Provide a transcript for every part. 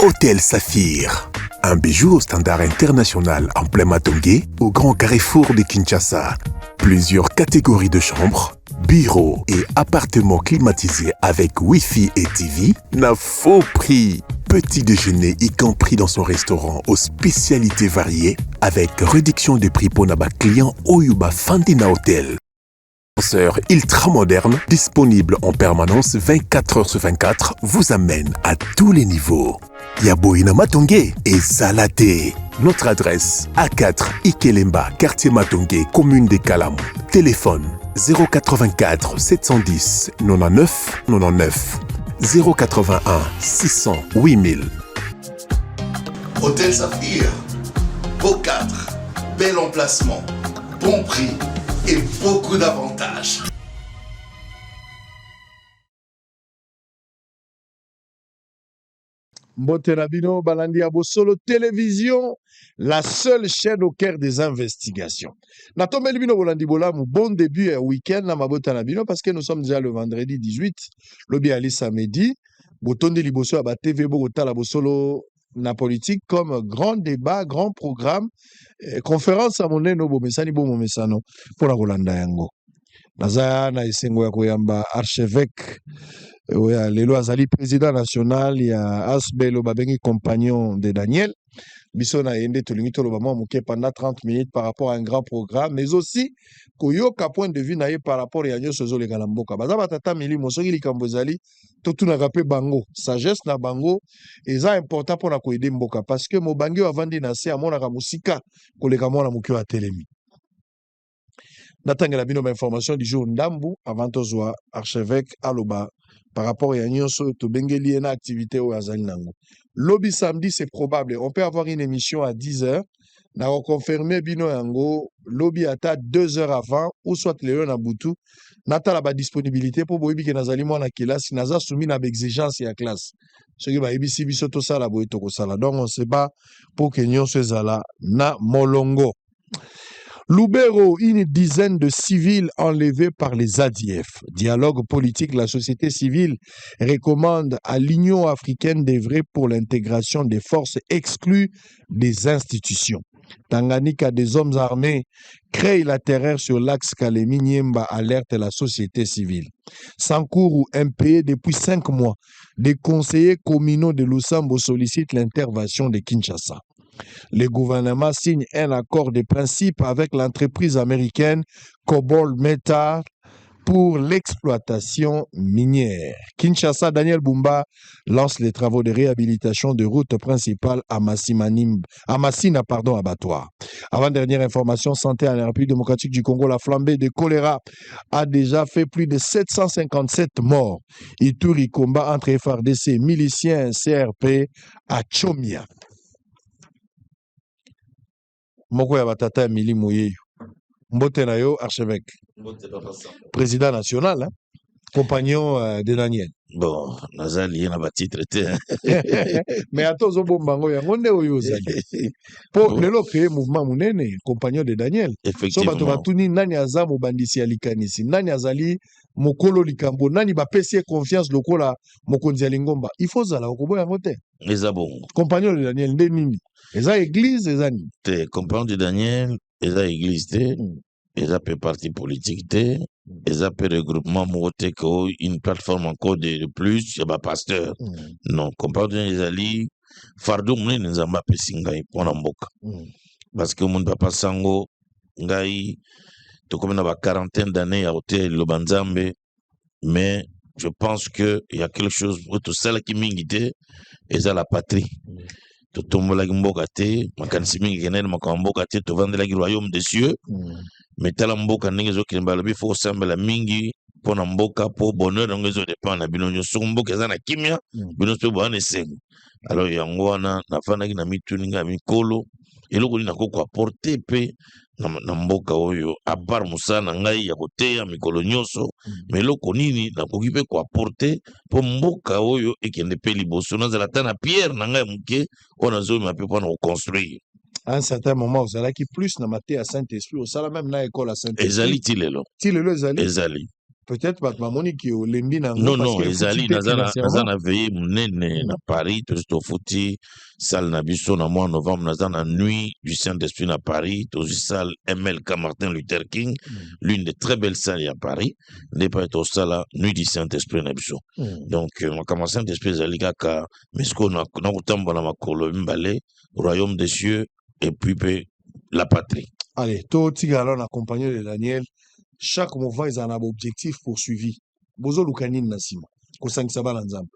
Hôtel Saphir. Un bijou au standard international en plein Matongé, au grand carrefour de Kinshasa. Plusieurs catégories de chambres, bureaux et appartements climatisés avec Wi-Fi et TV n'a faux prix. Petit déjeuner y compris dans son restaurant aux spécialités variées avec réduction de prix pour naba client Oyuba Fandina Hotel. Ascenseur ultra moderne, disponible en permanence 24 heures sur 24, vous amène à tous les niveaux. Yaboina Matongé et Zalaté. Notre adresse A4 Ikelemba, quartier Matongé, commune des Kalam. Téléphone 084 710 99 99 081 600 8000. Hôtel Saphir, beau cadre, bel emplacement, bon prix et beaucoup d'avantages. Mbotenabino Balandi Abosolo Télévision, la seule chaîne au cœur des investigations. Natomeli bino Bolandi Bolam, bon début et week-end na Mabotanabino parce que nous sommes déjà le vendredi 18, le ali samedi. Botonde Liboso Aba TV Bogota la Bosolo na politique comme grand débat, grand programme, conférence à mon no bomesani bomesano pour la Rolanda Yango. Naza na esengo ya koyamba archevêque ouais, lelo azali président national ya Asbelo babengi compagnon de Daniel. Bisona yende tolingi toloba mwa muke pendant 30 minutes par rapport à un grand programme, mais aussi koyoka point de vue naye par rapport ya nyoso zo lekala mboka. Baza batata milimo soki likambo ezali totunaka pe bango. Sagesse na bango eza important pour na koyede mboka parce que mobangi avandi na se amonaka musika koleka mwana muke wa telemi. Natangela bino information du jour ndambu avant tozwa archevêque aloba par rapport à nyonso to bengeli na activité au azali nango. Lobby samedi c'est probable, on peut avoir une émission à 10h. Na reconfirmer bino yango lobby ata 2 heures avant ou soit le na butu nata la ba disponibilité pour boyebi ke nazali mwana kelasi naza soumis na exigence ya classe. Ce qui va ebisi biso to sala boye to ko sala. Donc on sait pas pour que nyonso ezala na molongo. Loubero, une dizaine de civils enlevés par les ADF. Dialogue politique, la société civile recommande à l'Union africaine d'œuvrer pour l'intégration des forces exclues des institutions. Tanganyika, des hommes armés créent la terreur sur l'axe Kalemi-Niemba, alerte la société civile. Sankourou, impayé depuis 5 mois, des conseillers communaux de Lusambo sollicitent l'intervention de Kinshasa. Le gouvernement signe un accord de principe avec l'entreprise américaine Cobalt Metal pour l'exploitation minière. Kinshasa, Daniel Bumba lance les travaux de réhabilitation de route principale à Massina, abattoir. Avant-dernière information, santé en République démocratique du Congo, la flambée de choléra a déjà fait plus de 757 morts. Ituri combat entre FRDC, miliciens CRP à Chomia. Moko ya batata Emily Moyeyo. Mbote na yo archevêque. Président national, hein? Compagnon de Daniel. Bon, nazali na batitre te. Mais atozo bombango yango nde oyo zali. Po lelo créer mouvement munene compagnon de Daniel. Effectivement. So bato batuni nani aza mobandisi ya likanisi, nani azali mokolo likambo, nani bapesi confiance lokola mokonzi ya Lingomba. Il faut zala okobo yango te. Eza bon. Compagnon de Daniel nde nini? Eza église eza nini? Te compagnon de Daniel, eza église te. Eza pe parti politique te. Eza pe regroupement mote ko une plateforme encore de plus, yaba pasteur. Non, compagnon de Daniel ezali fardo munene nzamba pe singai pona mboka. Parce que mon papa sango ngai to comme na ba quarantaine d'années à hôtel Lobanzambe, mais je pense que il y a quelque chose pour tout ça qui mingite eza la patrie. To tombolaki mboka te makanisi mingi kenene makambo mboka te tovandeli royaume des cieux mais tala mboka ndenge ezokende balobi fo kosambela mingi mpona mboka po bonheur yango ezodépend na bino nyonso soko mboka eza na kimia bino mpe boyana esengo alors yango wana nafandaki na mituni ngai ya mikolo eloko nini nakoki koaporte mpe na mboka oyo apart mosala na ngai ya koteya mikolo nyonso mais eloko nini nakoki mpe koaporte mpo mboka oyo ekende mpe liboso nazala ata na pierre na ngai moke oyo nazoyima mpe mpona koconstruire. À un certain moment, vous allez qui plus na maté à Saint-Esprit, au sala même na école à Saint-Esprit. Ezali ti lelo. Ti lelo ezali. Ezali. peut-être bato bamoni ki olembi nango Non, parce non, que ezali, efuti mpe financièrement. naza na veillé monene na Paris, tozi tofuti salle na biso na mois novembre, naza na nuit du Saint-Esprit na Paris, tozi salle MLK Martin Luther King, l'une des très belles salles à Paris, nde pa eto sala nuit du Saint-Esprit na biso. Donc, makambo Saint-Esprit ezali kaka, mesko na kotambola makolo mibale, royaume des cieux, et puis pe la patrie. Allez, totika alors na compagnon de Daniel, chaque mouvement ils en a un objectif poursuivi. Bozo lukanini na sima. Kosangisa bana nzambe.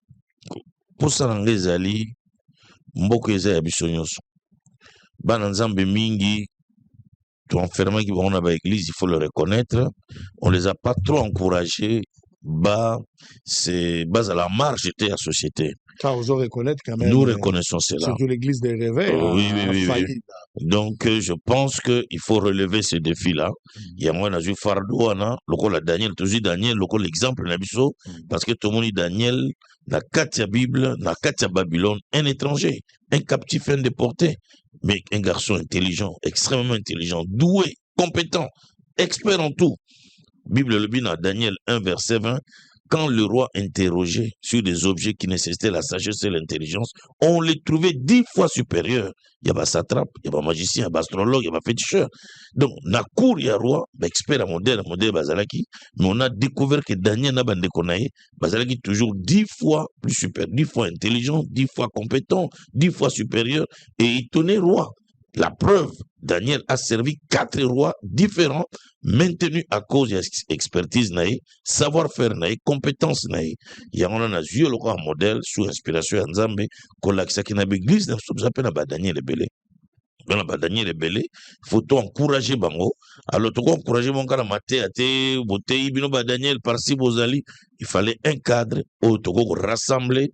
Posa na nga ezali mboka eza ya biso nyonso. Bana nzambe mingi toenfermaki bango na baéglise, il faut le reconnaître. On les a pas trop encouragés. C'est bas à la marge de la société. Ça, vous reconnaître quand même. Nous reconnaissons cela. Surtout l'église des réveils. Oui. Donc, je pense qu'il faut relever ce défi-là. Il y a moins de fardeau, le Daniel, toujours Daniel, l'exemple, parce que tout le monde dit Daniel, la Katia Bible, la Katia Babylone, un étranger, un captif, un déporté, mais un garçon intelligent, extrêmement intelligent, doué, compétent, expert en tout. Bible le bin à Daniel 1, verset 20. Quand le roi interrogeait sur des objets qui nécessitaient la sagesse et l'intelligence, on les trouvait 10 fois supérieurs. Il y a pas satrape, il y a pas magicien, il y a pas astrologue, il y a pas féticheur. Donc, na cour, il y a roi, expert à modèle Bazalaki, mais on a découvert que Daniel n'a pas déconnaillé, Bazalaki toujours 10 fois plus supérieur, 10 fois intelligent, 10 fois compétent, 10 fois supérieur, et il tenait roi. La preuve, Daniel a servi 4 rois différents, maintenus à cause de l'expertise, savoir-faire, compétence. Il y a un yeux le modèle sous inspiration de Nzambe, qui n'a pas l'église, Daniel Ebele. Dans Daniel Ebele, il faut encourager Bango. Alors, tu encourager mon gars à mater, à te, beauté, Daniel, par-ci, Bozali. Il fallait un cadre où tu rassembler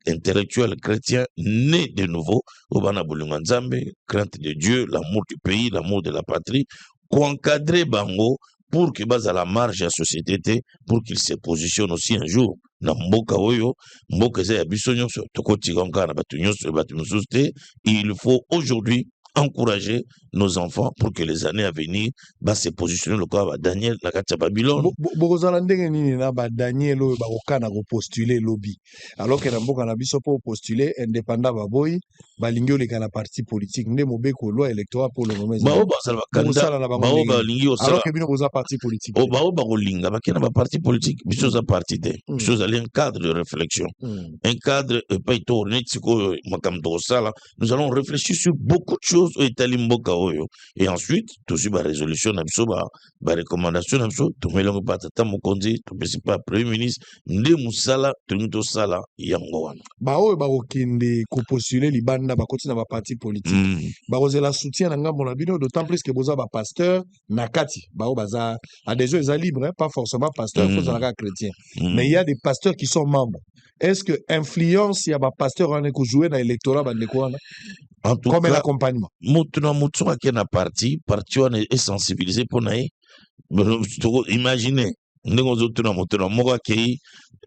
intellectuels chrétiens nés de nouveau, au Nzambe, crainte de Dieu, l'amour du pays, l'amour de la patrie, encadrer Bango pour que base à la marge de la société, pour qu'il se positionne aussi un jour. Na mboka oyo, mboka za ya biso nyonso, tokoti konka na batu nyonso, batu mosusu te, il faut aujourd'hui encourager nos enfants pour que les années à venir se positionner le corps à Daniel na kati ya Babylone. Bokozala ndenge nini na ba Daniel oyo bakokana ko postuler lobby. Alors que na mboka na biso po postuler indépendant baboyi, balingi oleka na parti politique nde mobeko loi électoral pour le moment. Bao basala bakanda, bao balingi osala. Alors que bino boza parti politique. O bao bakolinga bakena ba parti politique, biso za parti te. Biso za un cadre de réflexion. Un cadre pas tourné tsiko makamto sala. Nous allons réfléchir sur beaucoup de choses au Italie mboka oyo. Et ensuite, tout sur la résolution, la recommandation, tout le monde patata mokonzi, tout le pas premier ministre, nde musala, tout sala, yangoan. Bao bakokende ko postuler libanda bakoti na ba parti politique. Bakozela soutien na ngambo na bino, d'autant plus que boza ba pasteur nakati. Bao baza adhésion est libre, hein, pas forcément pasteur, faut ça chrétien. Mais il y a des pasteurs qui sont membres. Est-ce que influence il y a ba pasteur on est ko jouer dans l'électorat bandeko? En tout comme cas, l'accompagnement. Moutou qui na parti on est sensibilisé pour naï. Imaginez, nous avons moto moko akei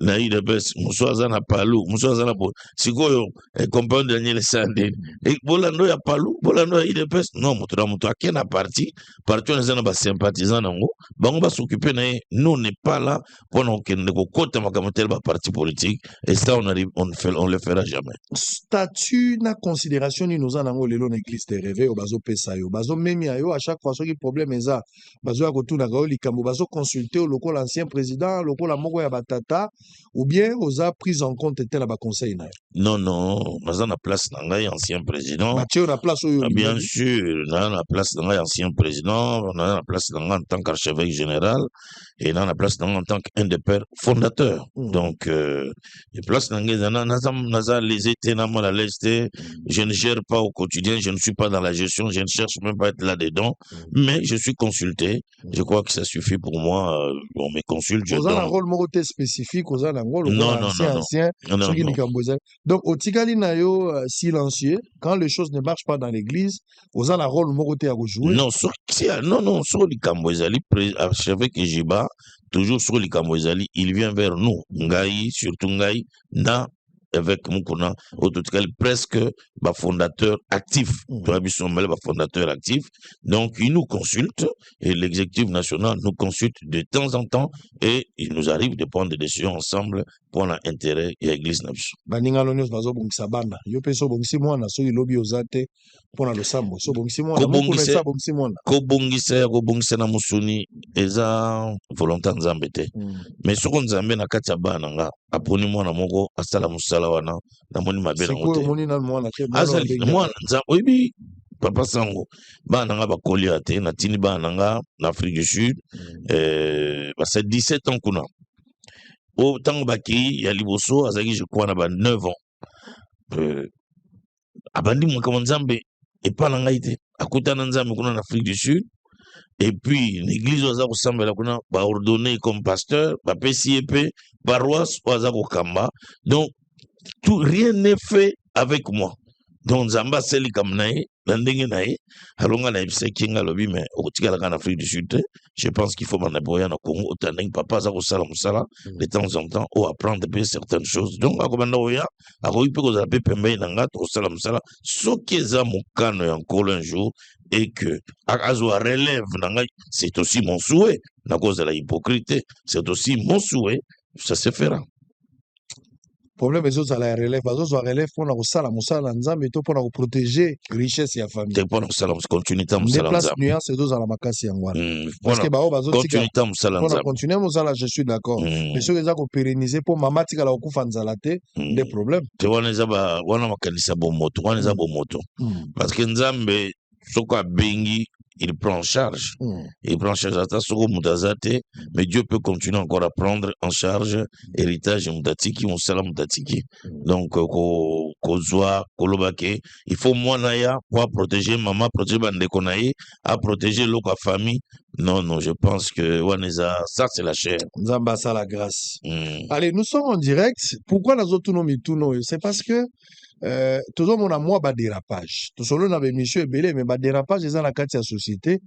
na ile bes musoza na palu musoza na po sikoyo compagnon Daniel Sande et bolando ya palu bolando ya ile bes non moto akena parti on est na ba sympathisant nango bango ba s'occuper na nous n'est pas là pendant que ne kota makamotel ba parti politique et ça on le fera jamais. Statut na considération ni nous en nango lelo na église de rêve au bazo pesa yo bazo memi ayo à chaque fois soki problème eza bazo ya kotuna ga likambo bazo consulter au local ancien président local la moko ya batata ou bien aux a pris en compte était là ba conseil na. Non, dans la place d'Angaï, ancien président. Mathieu, la place où bien sûr, dans la place d'Angaï, ancien président, dans la place d'Angaï en tant qu'archevêque général, et dans la place d'Angaï en tant qu'un des pères fondateurs. Donc, les places d'Angaï, les étés, je ne gère pas au quotidien, je ne suis pas dans la gestion, je ne cherche même pas à être là-dedans, mais je suis consulté. Je crois que ça suffit pour moi, on me consulte. Vous avez un rôle spécifique, vous avez un rôle ancien. Donc, au Tigali Nayo silencieux, quand les choses ne marchent pas dans l'église, vous avez un rôle moroté à jouer. Non, sur les Kambouezali, archevêque Jiba, toujours sur les Kambouezali, il vient vers nous, Ngaï, surtout Ngaï, na évêque Mukuna, au total presque fondateur actif. Fondateur actif. Donc, il nous consulte et l'exécutif national nous consulte de temps en temps et il nous arrive de prendre des décisions ensemble pour l'intérêt et l'église. Baninga l'onios bazo bongisa bana. Yo peso bongisi mwana so ilobi ozate pour na losambo. So bongisi mwana. Kobongisa na musuni eza volontaire nzambe te. Mais soko nzambe na kati ya bana nga aponi mwana moko asala musala wana na moni mabela ngote. Siko moni na mwana ke azali mwana nzambe oyibi papa sango bana nga bakolia te na tini bana nga na Afrique du Sud basa 17 ans kuna. Au temps baki ya liboso azaki je crois na ba 9 ans. Abandi mwaka nzambe epana ngai te akutana nzambe kuna na Afrique du Sud. Et puis, l'église oza kosambela kuna ba ordonné comme pasteur, ba PCP, paroisse oza kokamba. Donc, tout rien n'est fait avec moi. Donc, Zamba seli kam nae, ndenge nae, alonga na ibse kinga lobi mais okotika la en Afrique du Sud. Je pense qu'il faut m'en aboyer na Congo otandeng papa za kosala musala de temps en temps ou apprendre peu certaines choses. Donc, akomanda oya, akoyi pe kozala pe pembe na nga kosala musala, soki eza mokano ya nkolo un jour et que Azwa relève, c'est aussi mon souhait, à cause de la hypocrisie, c'est aussi mon souhait, ça se fera. Problème est que la relève, pour nous ça la musala nzambe to pour nous protéger richesse ya famille. C'est pour nous ça la continuité musala nzambe. Déplace nuance c'est dans la makasi yangwana. Parce que bao bazo continuité musala nzambe. Pour continuer musala je suis d'accord. Mais ce que ça ko pérenniser pour mama tika la okufa nzala te des problèmes. Te wana za ba wana makanisa bomoto, wana za bomoto. Parce que nzambe soko bengi il prend en charge. Il prend en charge mais Dieu peut continuer encore à prendre en charge héritage mutatiki, musala mutatiki. Donc, kozwa, kolobake, il faut moi naya pour protéger maman, protéger bandekonaye, à protéger l'autre famille. Non, je pense que Waneza, ça c'est la chair. Nzamba, ça la grâce. Allez, nous sommes en direct. Pourquoi nous avons c'est parce que tout le monde a moi dérapage. Tout le monde a émission belé mais dérapage c'est dans la carte de la société.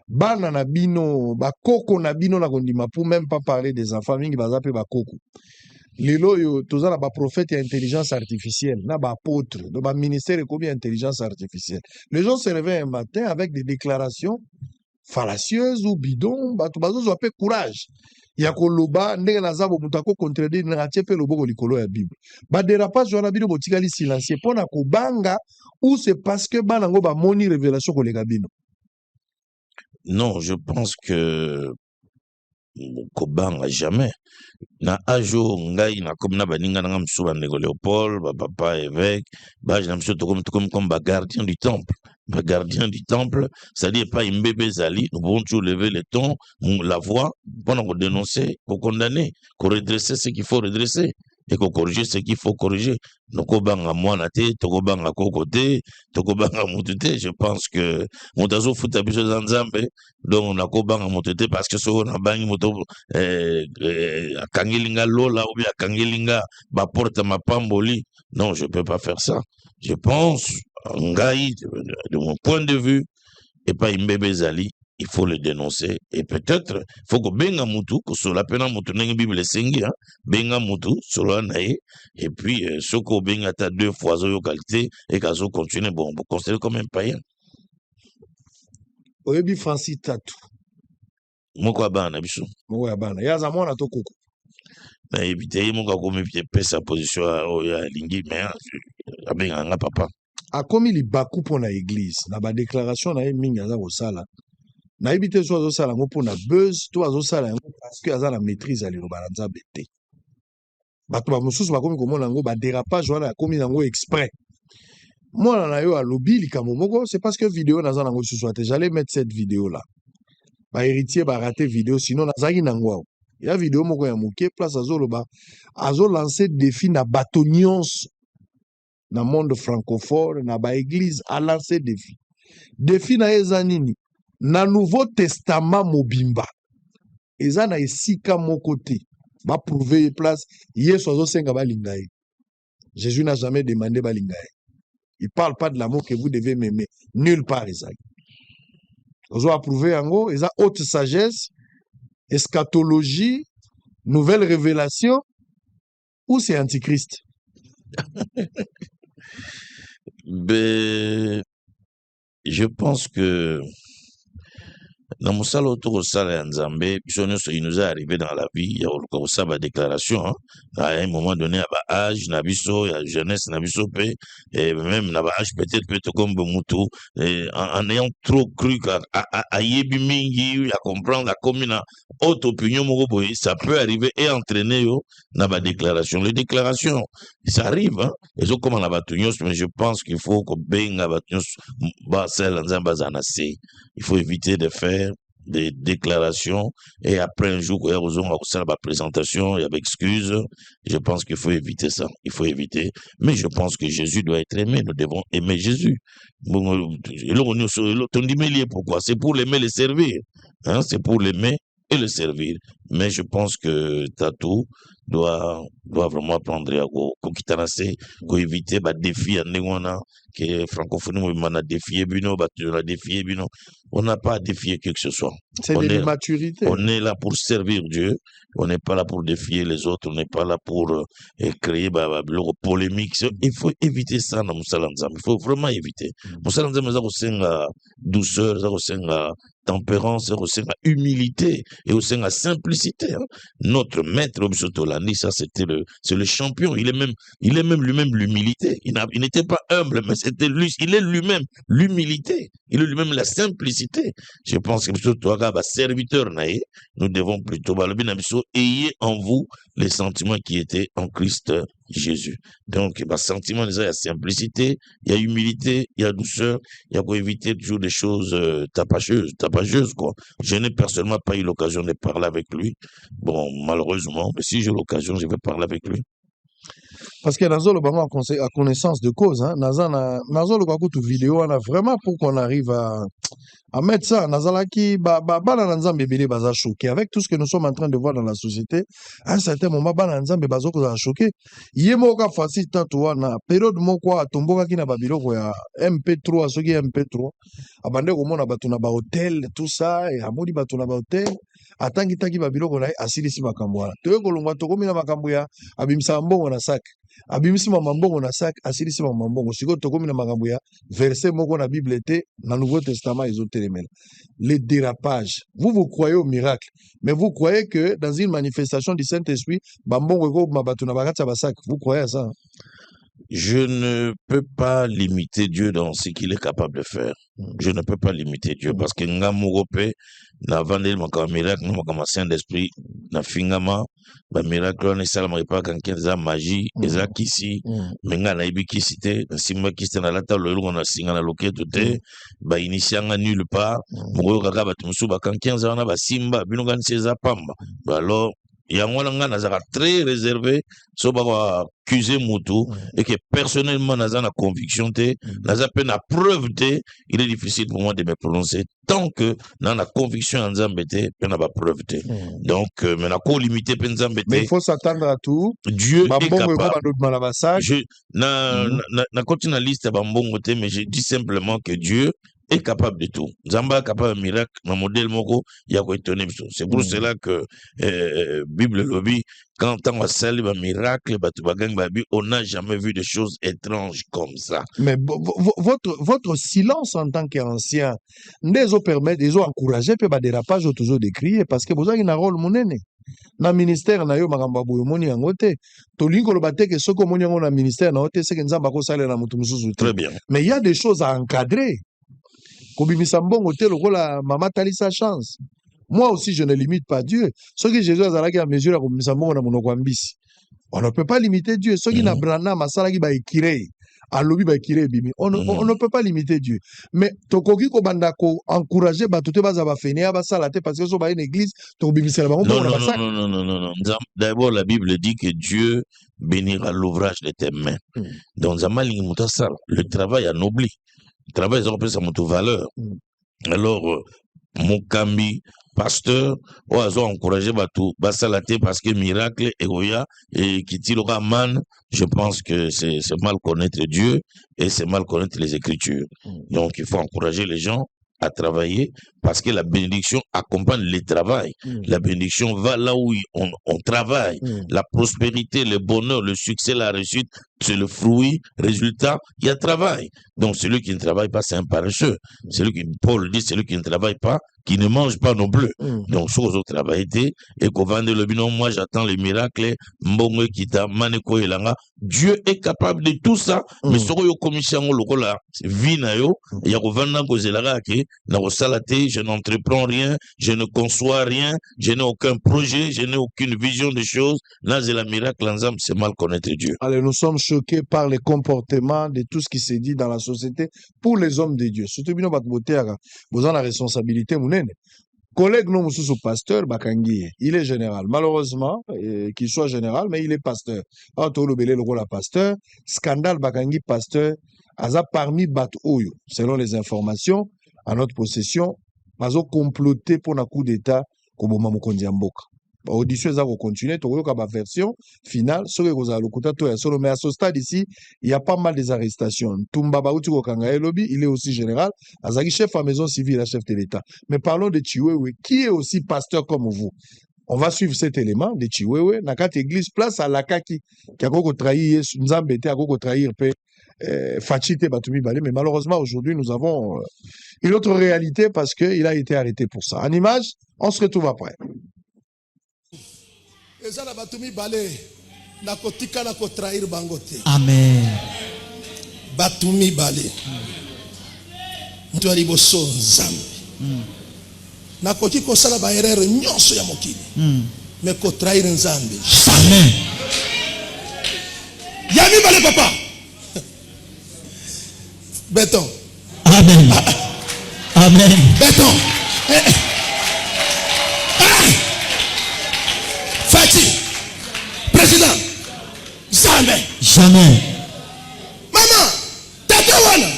Bana na bino, ba koko na bino na kondima pour même pas parler des enfants mingi bazape ba koko. Lilo yo toza na ba prophète et intelligence artificielle, na ba apôtre, dans ba ministère et combien intelligence artificielle. Les gens se réveillent un matin avec des déclarations fallacieuses ou bidons, ba to bazo zo appel courage. Ya koloba ndenge na zabo mutako contredire na tiepe loboko likolo ya Bible. Ba dérapage wana bino botikali silencieux pona ko banga ou c'est parce que banango ba moni révélation kolega bino. Non, je pense que Kobanga jamais. Na ajo ngai na comme na baninga na msuba ndeko Léopold, ba papa évêque, ba je na msuba comme ba gardien du temple. Ba gardien du temple, c'est-à-dire pas une bébé zali, nous pouvons toujours lever le ton, la voix, pour dénoncer, pour condamner, pour redresser ce qu'il faut redresser. Et qu'on corrige ce qu'il faut corriger. Nokobanga moanate, tokobanga kokote, tokobanga mutute. Je pense que moutazo futa biso zanzambe, donc nakobanga mutute parce que so na bangi moto akangelinga lola ou bien akangelinga ba porte ma pamboli. Non, je peux pas faire ça. Je pense, ngai, de mon point de vue, et pas une bébé zali. Il faut le dénoncer et peut-être faut que benga mutu que sur la peine mutu n'engue bible sengi hein benga mutu sur la nae et puis ce que benga ta 2 fois zo qualité et qu'azo continue bon considérer comme un païen. Oyebi Francis Tatu moko bana biso moko ya bana ya za mwana to koko na éviter moko comme pesa sa position ya lingi mais abenga nga papa akomi libaku pona église na ba déclaration na mingi aza kosala. Na ibite so azosala ngo pona buzz to azosala yango parce que aza na maîtrise ya liloba na nzambe te. Bato ba mosusu bakomi komona ngo ba dérapage wana akomi nango exprès. Mwana na yo alobi likambo moko c'est parce que vidéo naza nango susu ate j'allais mettre cette vidéo là. Ba héritier ba rater vidéo sinon nazaki nango. Ya vidéo moko ya moké place azoloba azo lancer défi na bato nyonso na monde francophone na ba église a lancé défi. Défi na eza nini? Na Nouveau Testament mobimba eza na esika moko te ba prouver place Yesu azosenga balinga ye. Jésus n'a jamais demandé balinga ye. Il parle pas de l'amour que vous devez m'aimer nulle part ezali. Ozo approuver yango eza haute sagesse, eschatologie, nouvelle révélation ou c'est antichrist. Ben, je pense que dans mon salon autour de Nzambe, il nous est arrivé dans la vie, il y a encore ça, ma déclaration, hein. À un moment donné, à âge, nabiso, il y a jeunesse, nabiso, et même à âge, peut-être comme Mutu, en ayant trop cru à yebi mingi, à comprendre, à commune, haute opinion, ça peut arriver et entraîner, dans ma déclaration. Les déclarations, ça arrive, hein. Et so, comme on a mais je pense qu'il faut que ben, il faut éviter de faire des déclarations et après un jour, il y a la présentation, il y a excuse. Je pense qu'il faut éviter ça. Il faut éviter. Mais je pense que Jésus doit être aimé. Nous devons aimer Jésus. Pourquoi? C'est pour l'aimer et le servir. Hein? C'est pour l'aimer et le servir. Mais je pense que Tatou doit vraiment prendre à éviter les défis que francophonie a défié Bino, défié Bino. On n'a pas à défier qui que ce soit. C'est de l'immaturité. On est là pour servir Dieu. On n'est pas là pour défier les autres. On n'est pas là pour créer le polémique. Il faut éviter ça dans Moussalanzam. Il faut vraiment éviter. Moussalanzam, c'est la douceur, c'est la tempérance, c'est la humilité et aussi la simplicité. Hein. Notre maître Obisotolani, ça c'est le champion. Il est même lui-même l'humilité. Il n'était pas humble, mais c'était lui. Il est lui-même l'humilité. Il est lui-même la simplicité. Je pense que serviteur, nous devons plutôt ayez en vous les sentiments qui étaient en Christ Jésus. Donc, sentiment, il y a simplicité, il y a humilité, il y a douceur, il y a pour éviter toujours des choses tapageuses, quoi. Je n'ai personnellement pas eu l'occasion de parler avec lui. Bon, malheureusement, mais si j'ai l'occasion, je vais parler avec lui. Parce que Nazo le bango a connaissance de cause, hein. Nazo le bango toute vidéo, on a vraiment pour qu'on arrive à mettre ça. Nazalaki, bana nzambe bele baza choqué. Avec tout ce que nous sommes en train de voir dans la société, à un certain moment, bana nzambe bazo ko za choqué. Yemo ka facile tatouana, na période moko atomboka ki na babiloko ya MP3, soki MP3. Abande ko mona batu na ba hôtel, tout ça, et amodi batu na ba hôtel. Atangi taki babiloko na asilisi makambo wana. Toye kolongwa tokomi na makambo ya abimisa mbongo na sac. Abimisi mambongo na sac, asilisi mambongo. Siko tokomi na makambo ya verset moko na Bible te, na Nouveau Testament ezotelemela. Les dérapages. Vous croyez au miracle, mais vous croyez que dans une manifestation du Saint-Esprit, bambongo eko mabatu na bakati ba sac. Vous croyez à ça? Je ne peux pas limiter Dieu dans ce qu'il est capable de faire. Je ne peux pas limiter Dieu parce que nga mugope na vandel makama miracle na makama Saint-Esprit na fingama ba miracle na sala maripa kan kenza magie eza kisi menga na ibi kisi te simba kisi na lata lolo na singa na loketo te ba initianga nulle part mugo kaka batu musu ba kan kenza na ba simba bino kan seza pamba alors yango nga nazaka très réservé so ba accuser mutu et que personnellement naza na conviction te naza pe na preuve te, il est difficile pour moi de me prononcer tant que na na conviction en nzambe te pe na ba preuve te. Donc mais na ko limiter pe nzambe te. Mais il faut s'attendre à tout. Dieu est capable. Je na continue la liste bambongo te, mais je dis simplement que Dieu est capable de tout. Zamba est capable de miracle, un modèle moko, il y a quoi étonner. C'est pour cela que Bible lobby, quand on a sali un miracle, on n'a jamais vu de choses étranges comme ça. Mais votre silence en tant qu'ancien, les permet, les encouragé, peut dérapage toujours de crier parce que vous avez un rôle monene. Na ministère na yo makamba boyo moni yango te tolingo lo bateke soko moni yango na ministère na ote seke nzamba ko sala na mutu mususu. Très bien. Mais il y a des choses à encadrer. Kobimisa mbongo te lokola mama tali sa chance. Moi aussi je ne limite pas Dieu. Ce que Jésus azalaki à mesure ya kobimisa mbongo na monoko ya mbisi. On ne peut pas limiter Dieu. Ce qui na brana masalaki ba ekirei. Alobi ba ekirei bimi. On ne peut pas limiter Dieu. Mais tokoki ko banda ko encourager ba tote baza ba fenia ba sala te parce que so ba une église to bimisa la bango na basak. Non. D'abord la Bible dit que Dieu bénira l'ouvrage de tes mains. Donc zamalingi muta sala. Le travail anobli. Le travail, ils ont pris sa valeur. Alors, mon cambi, pasteur, ils ont encouragé Batou, Bassalate, parce que miracle, Egoya, et qui tire man, je pense que c'est mal connaître Dieu et c'est mal connaître les Écritures. Donc, il faut encourager les gens à travailler parce que la bénédiction accompagne le travail. La bénédiction va là où on travaille. La prospérité, le bonheur, le succès, la réussite c'est le fruit, résultat, il y a travail. Donc celui qui ne travaille pas, c'est un paresseux. Celui qui, Paul dit, celui qui ne travaille pas, qui ne mange pas non plus. Donc, ce que travail et qu'on vende le binon, moi j'attends les miracles, mbongo kita, maneko elanga. Dieu est capable de tout ça, mais ce que yo commission le là, vie na yo, il y a vendre ko zelaga ke, na ko salate, je n'entreprends rien, je ne conçois rien, je n'ai aucun projet, je n'ai aucune vision des choses. Là, c'est la miracle ensemble, c'est mal connaître Dieu. Allez, nous sommes choqués par les comportements de tout ce qui s'est dit dans la société pour les hommes de Dieu. Surtout, bino batboteaka, vous avez la responsabilité, mounene. Collègue non sous pasteur Bakangi, il est général. Malheureusement, qu'il soit général, mais il est pasteur. Alors, tout le belé le rôle à pasteur. Scandale Bakangi pasteur, aza parmi bat oyo, selon les informations à notre possession, mazo comploté pour un coup d'état comme Mamukondi Mboka. Audition ça va continuer, tu vois la version finale, ce que vous avez le solo, mais à ce stade ici, il y a pas mal des arrestations. Tumba Baouti Kanga Lobby, il est aussi général, Azaki chef à maison civile, chef de l'État. Mais parlons de Chiwewe, qui est aussi pasteur comme vous. On va suivre cet élément de Chiwewe, Nakat église, place à Lakaki, qui a trahir, Nzambete a trahir, Fachite Batumi Bale, mais malheureusement aujourd'hui nous avons une autre réalité parce qu'il a été arrêté pour ça. En image, on se retrouve après. Amen. Batumi Bale. Mtuari boso nzambi. Na koti ko sala ba erreur nyonso ya mokili. Mais ko trahir nzambi. Amen. Yami Bale papa. Béton. Amen. Amen. Béton. Fati. Président. Jamais. Jamais. Maman. Tata wana.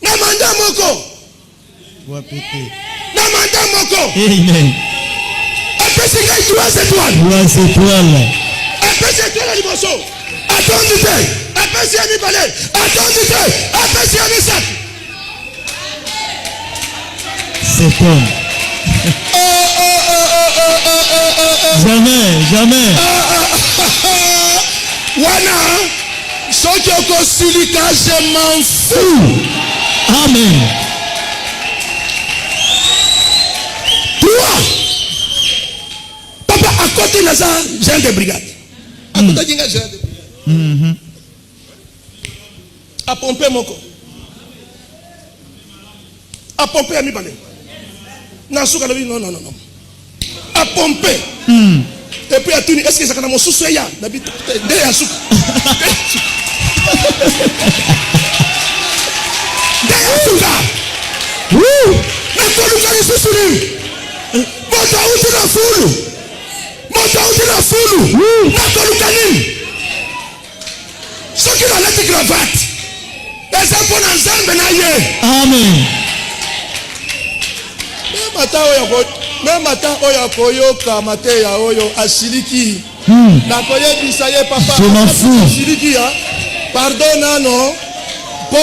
Namanda moko. Namanda moko. Amen. Après c'est qu'il y a 3 étoiles. 3 étoiles. Après c'est toi le mosso. Attendez. Après c'est Ami Balé. Attendez. Après c'est Ami Sat. C'est homme. Jamais. Wana. Sokyo Silika, je m'en fous. Amen. Toi. Papa, à côté de ça, j'ai des brigades. À côté de ça, j'ai des brigades. À pomper mon corps. À pomper à mi balai. Non. À pomper. Et puis à tout, est-ce que ça a mon sous-soya? N'habite derrière sous. Derrière sous là. N'importe quoi, il se souvient. Monte à où tu la foule. N'importe quoi. Ce qui va l'être cravate. Et ça pour l'ensemble n'a Amen. même matin oyo koyoka mateya oyo asiliki na koyebisa ye papa je m'en fous asiliki ya pardon nano po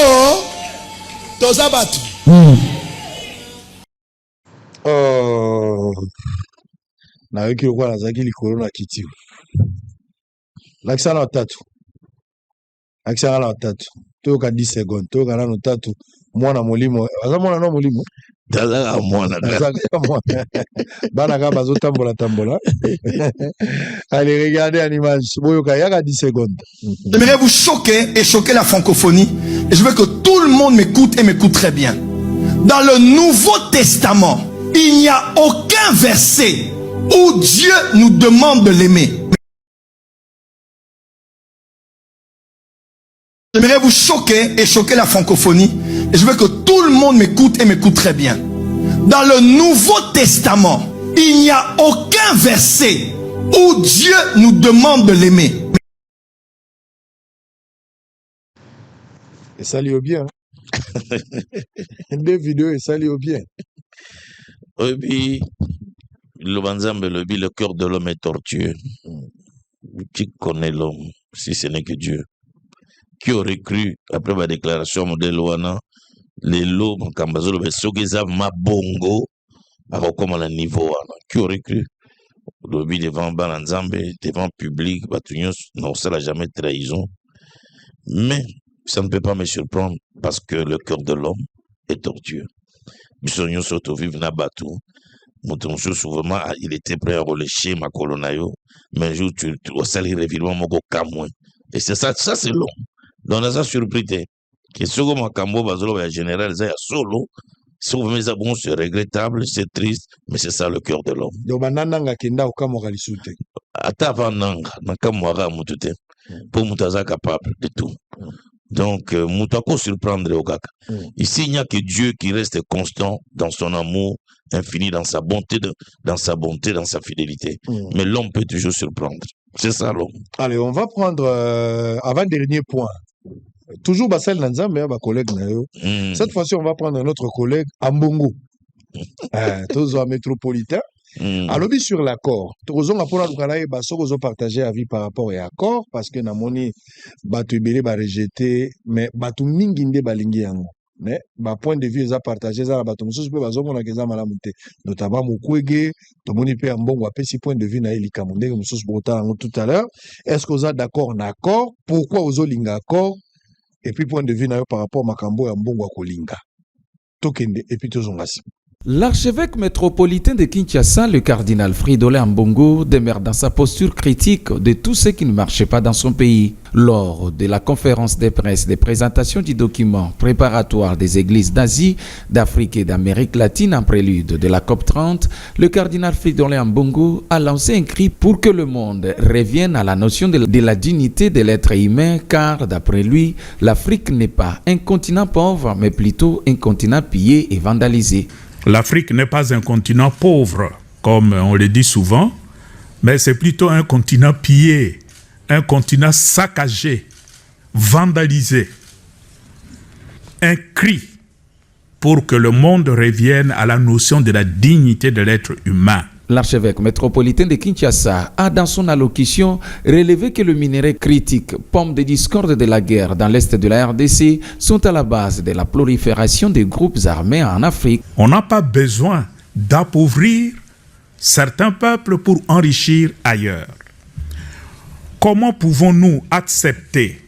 toza bato nayoki lokola nazalaki likolo na kiti lakisana na tatu toyoka 10 secondes toyoka nano tatu mwana molimo aza mwana no molimo Tazaka mwana. Banaka bazo tambola. Allez, regardez en image. Boyoka yaka 10 secondes. J'aimerais vous choquer et choquer la francophonie. Et je veux que tout le monde m'écoute et m'écoute très bien. Dans le Nouveau Testament, il n'y a aucun verset où Dieu nous demande de l'aimer. J'aimerais vous choquer et choquer la francophonie. Et je veux que tout le monde m'écoute et m'écoute très bien. Dans le Nouveau Testament, il n'y a aucun verset où Dieu nous demande de l'aimer. Et ça lit bien. Des vidéos et ça lit bien. Et puis, le cœur de l'homme est tortueux. Qui connaît l'homme si ce n'est que Dieu? Qui aurait cru, après ma déclaration de Loana, les lots, quand je ma bongo, alors comme à niveau, qui aurait cru? lobby devant Balanzambe, devant public, non, ça n'a jamais trahison. Mais ça ne peut pas me surprendre parce que le cœur de l'homme est tortueux. Bisogno soto vive na batu. Souvent, il était prêt à relâcher ma colonayo, mais un jour, tu vas salir revirement mon camouin. Et c'est ça c'est long. Donc, ça surpris. Et ce que ma cambo bazolo va général, ça solo. Si vous mettez ça bon, c'est regrettable, c'est triste, mais c'est ça le cœur de l'homme. Donc, banananga kenda okamora lisute. Ata vananga, nakamwara mutute. Pour mutaza capable de tout. Donc, Moutako surprendre au gars. Ici, il n'y a que Dieu qui reste constant dans son amour infini, dans sa bonté, dans sa fidélité. Mais l'homme peut toujours surprendre. C'est ça l'homme. Allez, on va prendre avant-dernier point. Toujours Bassel Nanza, mais ma collègue Nayo. Cette fois-ci, on va prendre notre collègue Ambongo. Toujours métropolitain. Alors, sur l'accord, tous on a pour la partager avis par rapport à l'accord parce que namoni batu belé ba rejeté mais batu minginde balingi yango mais ba point de vue za partager za batu mususu pe bazomona keza malamu te notamment Mukwege tomoni pe Ambongo apesi point de vue na Elika Mundenge mususu bota tout à l'heure. Est-ce que vous êtes d'accord na accord? Pourquoi vous olinga accord? Et puis point de vue na par rapport makambo ya Ambongo akolinga tokende et puis tozongasi. L'archevêque métropolitain de Kinshasa, le cardinal Fridolin Ambongo, demeure dans sa posture critique de tout ce qui ne marchait pas dans son pays. Lors de la conférence de presse de présentation du document préparatoire des églises d'Asie, d'Afrique et d'Amérique latine en prélude de la COP30, le cardinal Fridolin Ambongo a lancé un cri pour que le monde revienne à la notion de la dignité de l'être humain, car d'après lui, l'Afrique n'est pas un continent pauvre, mais plutôt un continent pillé et vandalisé. L'Afrique n'est pas un continent pauvre, comme on le dit souvent, mais c'est plutôt un continent pillé, un continent saccagé, vandalisé. Un cri pour que le monde revienne à la notion de la dignité de l'être humain. L'archevêque métropolitain de Kinshasa a dans son allocution relevé que le minerai critique, pomme de discorde de la guerre dans l'est de la RDC, sont à la base de la prolifération des groupes armés en Afrique. On n'a pas besoin d'appauvrir certains peuples pour enrichir ailleurs. Comment pouvons-nous accepter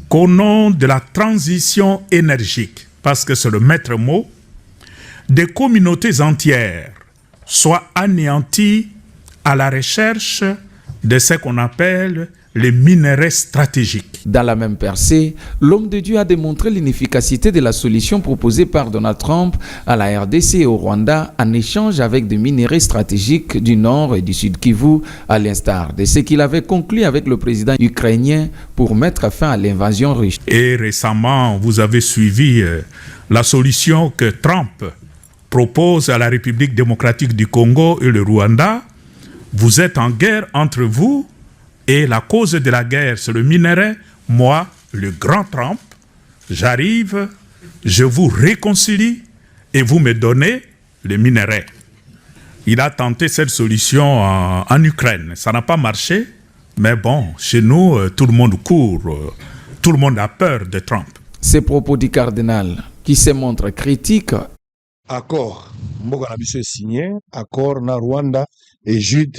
qu'au nom de la transition énergique, parce que c'est le maître mot, des communautés entières soient anéantis à la recherche de ce qu'on appelle les minerais stratégiques. Dans la même percée, l'homme de Dieu a démontré l'inefficacité de la solution proposée par Donald Trump à la RDC et au Rwanda en échange avec des minerais stratégiques du Nord et du Sud Kivu, à l'instar de ce qu'il avait conclu avec le président ukrainien pour mettre fin à l'invasion russe. Et récemment, vous avez suivi la solution que Trump propose à la République démocratique du Congo et le Rwanda. Vous êtes en guerre entre vous et la cause de la guerre, c'est le minerai. Moi, le grand Trump, j'arrive, je vous réconcilie et vous me donnez le minerai. Il a tenté cette solution en Ukraine. Ça n'a pas marché, mais bon, chez nous, tout le monde court, tout le monde a peur de Trump. Ces propos du cardinal, qui se montre critique. Accord, Mboka na biso signé, accord na Rwanda et Jude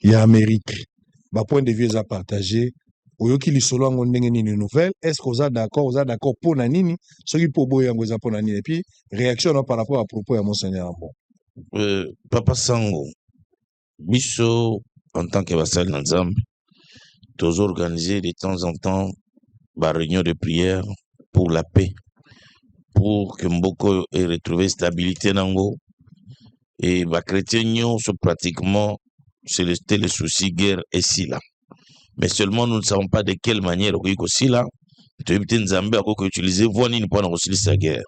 et Amérique. Ba point de vue à partager. Oyoki lisolo ngo ndenge nini nouvelle, est-ce que vous êtes d'accord pour nini, ce qui pour boya ngo za pour nini et puis réaction par rapport à propos à monseigneur Ambongo. Papa Sango, biso en tant que vassal Nzambe, tous organiser de temps en temps ba réunion de prière pour la paix, pour que Mboko ait retrouvé stabilité nango et ba chrétiens sont pratiquement c'est le souci guerre et si là. Mais seulement nous ne savons pas de quelle manière aussi là, tu Nzambe a utilisé voini pour aussi sa guerre.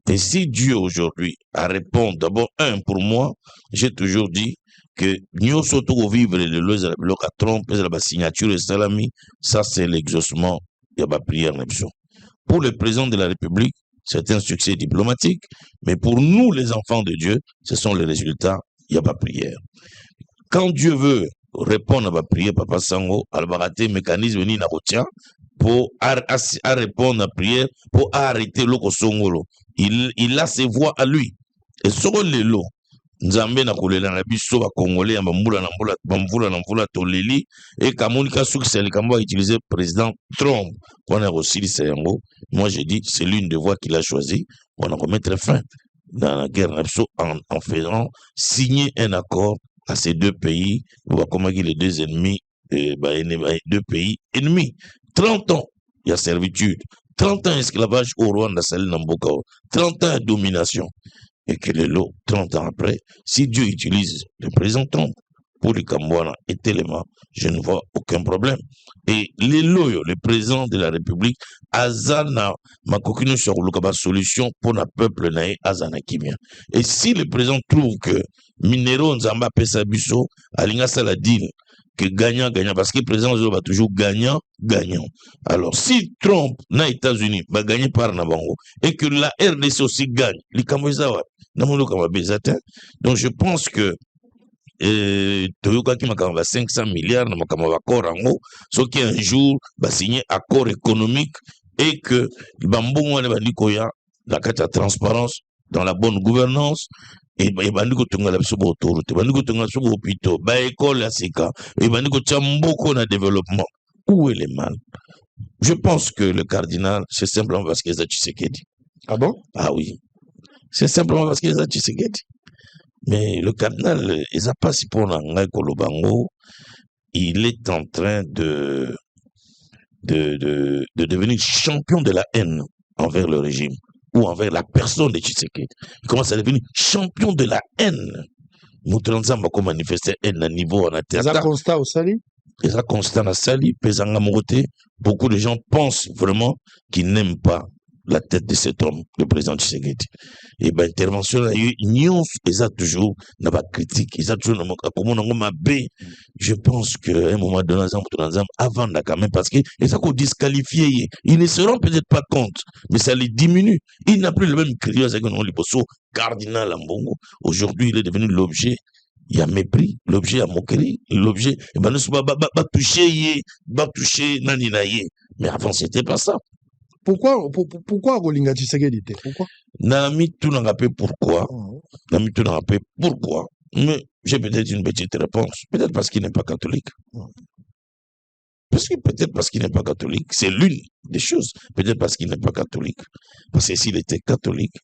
Et si Dieu aujourd'hui a répondu, d'abord pour moi, j'ai toujours dit que nous surtout vivre le bloc à trompe, la signature et salami, ça c'est l'exaucement de la prière. Pour le président de la République, c'est un succès diplomatique, mais pour nous les enfants de Dieu, ce sont les résultats, il n'y a pas prière. Quand Dieu veut répondre à ma prière, Papa Sango, al baraté mécanisme ni na retient pour répondre à la prière, pour arrêter le Songolo. Il a ses voix à lui. Et sur les lots, nzambe na kolela na biso ba congolais ya bambula na mvula toleli et kamonika succès le kambo a utilisé président Trump pour kosilisa yango. Moi je dis c'est l'une des voies qu'il a choisi pour remettre fin dans la guerre en faisant signer un accord à ces deux pays pour combattre les deux ennemis, deux pays ennemis. 30 ans il y a servitude, 30 ans esclavage au Rwanda, 30 ans de domination. Et que le lot, 30 ans après, si Dieu utilise le président Trump pour les Cambouana et Téléma, je ne vois aucun problème. Et les loyaux, le président de la République, Azana, ma coquine sur le solution pour le peuple naï, Azana Kimia. Et si le président trouve que Minero Nzamba Pesabiso, Alinga Saladin, que gagnant, parce que le président va toujours gagnant. Alors, si Trump, aux États-Unis, va gagner par Nabango, et que la RDC aussi gagne, donc je pense que Toyoka qui m'a 500 milliards, ce qui un jour va signer accord économique et que la carte de transparence dans la bonne gouvernance. Et bandiko tunga la biso ba autorité, bandiko tunga so ba hôpitaux, ba école ya sika, et bandiko tchamboko na développement. Où est le mal? Je pense que le cardinal, c'est simplement parce qu'il est à Tshisekedi. Ah bon? Ah oui. C'est simplement parce qu'il est à Tshisekedi. Mais le cardinal, il n'a pas si pour Nangai Kolobango, il est en train de devenir champion de la haine envers le régime ou envers la personne de Tshisekedi. Il commence à devenir champion de la haine. Nous transam va manifester haine à niveau en terre. Ça constat au Sali? Et ça constat à Sali, Pesanga Moroté. Beaucoup de gens pensent vraiment qu'ils n'aiment pas la tête de cet homme, le président Tshisekedi. Et ben intervention là, ils ont toujours n'a pas critique, ils ont toujours je pense qu'à un moment donné, avant là quand même, parce que ils ont disqualifié, ils ne se rendent peut-être pas compte, mais ça les diminue. Il n'a plus le même cri cardinal Ambongo. Aujourd'hui, il est devenu l'objet. Il y a mépris, l'objet, il y a moquerie, l'objet, et ben, ne pas toucher, naninaye. Mais avant, c'était pas ça. Pourquoi Rolinga Tshisekedi? Pourquoi? Nami tout n'a pas pourquoi. Nami tout n'a pas pourquoi. Mais j'ai peut-être une petite réponse. Peut-être parce qu'il n'est pas catholique. Peut-être parce qu'il n'est pas catholique. C'est l'une des choses. Peut-être parce qu'il n'est pas catholique. Parce que s'il était catholique,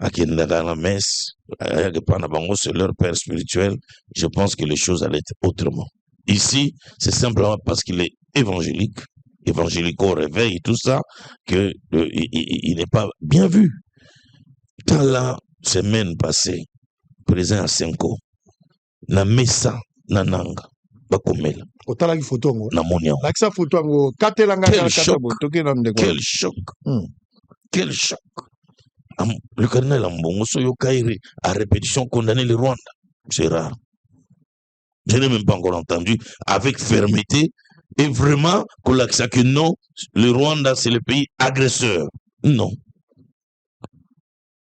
à qui est dans la messe, c'est leur père spirituel, je pense que les choses allaient être autrement. Ici, c'est simplement parce qu'il est évangélique au réveil, tout ça, que il n'est pas bien vu. Dans la semaine passée, présent à Senko, na mesa na nanga bakomela. Otala ki photo ngo. Na monia. Laksa photo ngo katelanga quel choc. Quel choc. Le cardinal Ambongo Soyo Kairi à répétition condamné le Rwanda. C'est rare. Je n'ai même pas encore entendu avec fermeté. Et vraiment, que non, le Rwanda, c'est le pays agresseur. Non.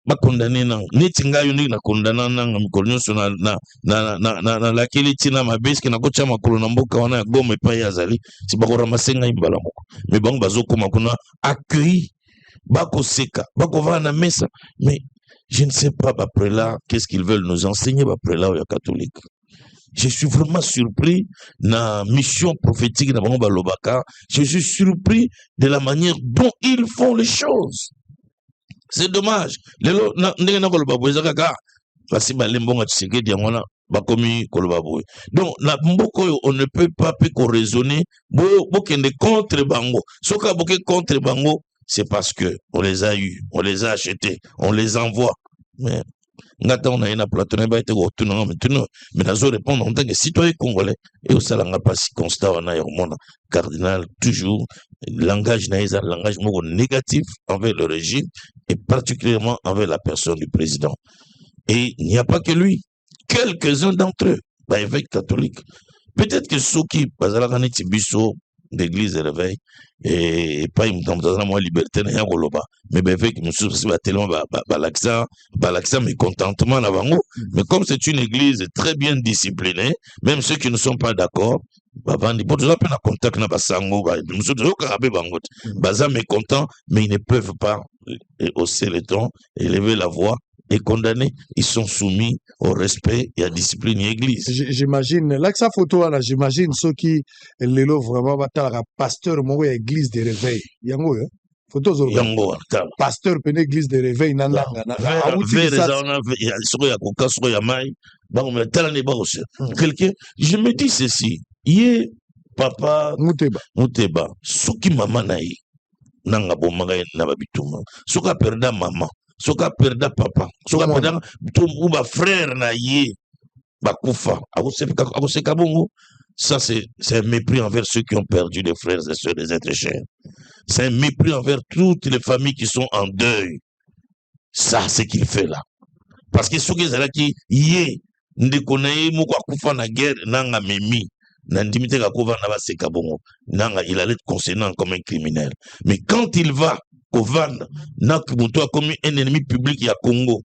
Ba condamné nan. Netinga yoni na condamné nan mikolnyo sona na laquelle tina mabeske na kocha makolo na mboka wana ya Goma pa yazali. Si ba ko ramasenga imbala moko. Mais bango bazoko makona accueilli bako seka bako va na mesa. Mais je ne sais pas après là qu'est-ce qu'ils veulent nous enseigner après là au catholique. Je suis vraiment surpris de la mission prophétique de Bango Balobaka. Je suis surpris de la manière dont ils font les choses. C'est dommage. Donc, on ne peut pas raisonner contre Bango. Ce contre Bango, c'est parce que on les a eus, on les a achetés, on les envoie. Mais ngata on a une plateau ba été retourner maintenant mais nazo répondre en tant que citoyen congolais et au salanga pas si constat on a mon cardinal toujours langage naïsa langage négatif envers le régime et particulièrement envers la personne du président. Et il n'y a pas que lui, quelques-uns d'entre eux, bah évêque catholique. Peut-être que ceux qui bazala biso d'église de réveil et pas une moi liberté n'a rien koloba mais ben avec monsieur c'est tellement balaxa mécontentement là mais comme c'est une église très bien disciplinée, même ceux qui ne sont pas d'accord bavandi pour tout ça peine contact na basango monsieur okabe bangot baza mécontent mais ils ne peuvent pas hausser le ton, élever la voix et condamnés, ils sont soumis au respect et à la discipline de l'église. J'imagine, là que sa photo, là, j'imagine ceux qui, l'élo vraiment, battre pasteur, moi, église de réveil. Yango, hein? Photo zo. Yango, pasteur, pene église de réveil, nana, quelqu'un, je me dis ceci, yé, papa, Mouteba, souki mama naï, nanga bomanga na babituma, souka perda maman, souka perda papa, souka perda ou ba frère na yé, bakufa, akoseka bongo. Ça, c'est un mépris envers ceux qui ont perdu des frères et sœurs, des êtres chers. C'est un mépris envers toutes les familles qui sont en deuil. Ça, c'est qu'il fait là. Parce que ceux qui sont là, qui yé, ndekonaye moko akufa na guerre, nanga memi, nandimite kakova na baseka bongo, nanga, il allait être considéré comme un criminel. Mais quand il va au Van, Nakubuto a commis un ennemi public à Congo,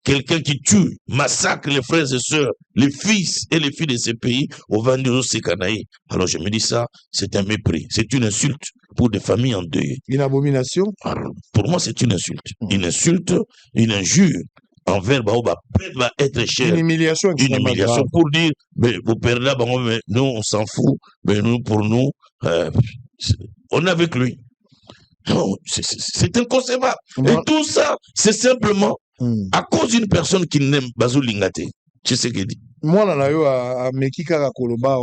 quelqu'un qui tue, massacre les frères et sœurs, les fils et les filles de ces pays, au Vandiro Sekanaï. Alors je me dis ça, c'est un mépris, c'est une insulte pour des familles en deuil. Une abomination? Alors, pour moi, c'est une insulte. Une insulte, une injure envers Baoba, va être cher. Une humiliation. Une humiliation pour dire, mais vous perdez là, mais nous, on s'en fout, mais nous, pour nous, on est avec lui. C'est inconcevable. Et tout ça, c'est simplement à cause d'une personne qui n'aime Bazou Lingate. Tu sais ce qu'il dit. Moi, je suis Mekika Koloba,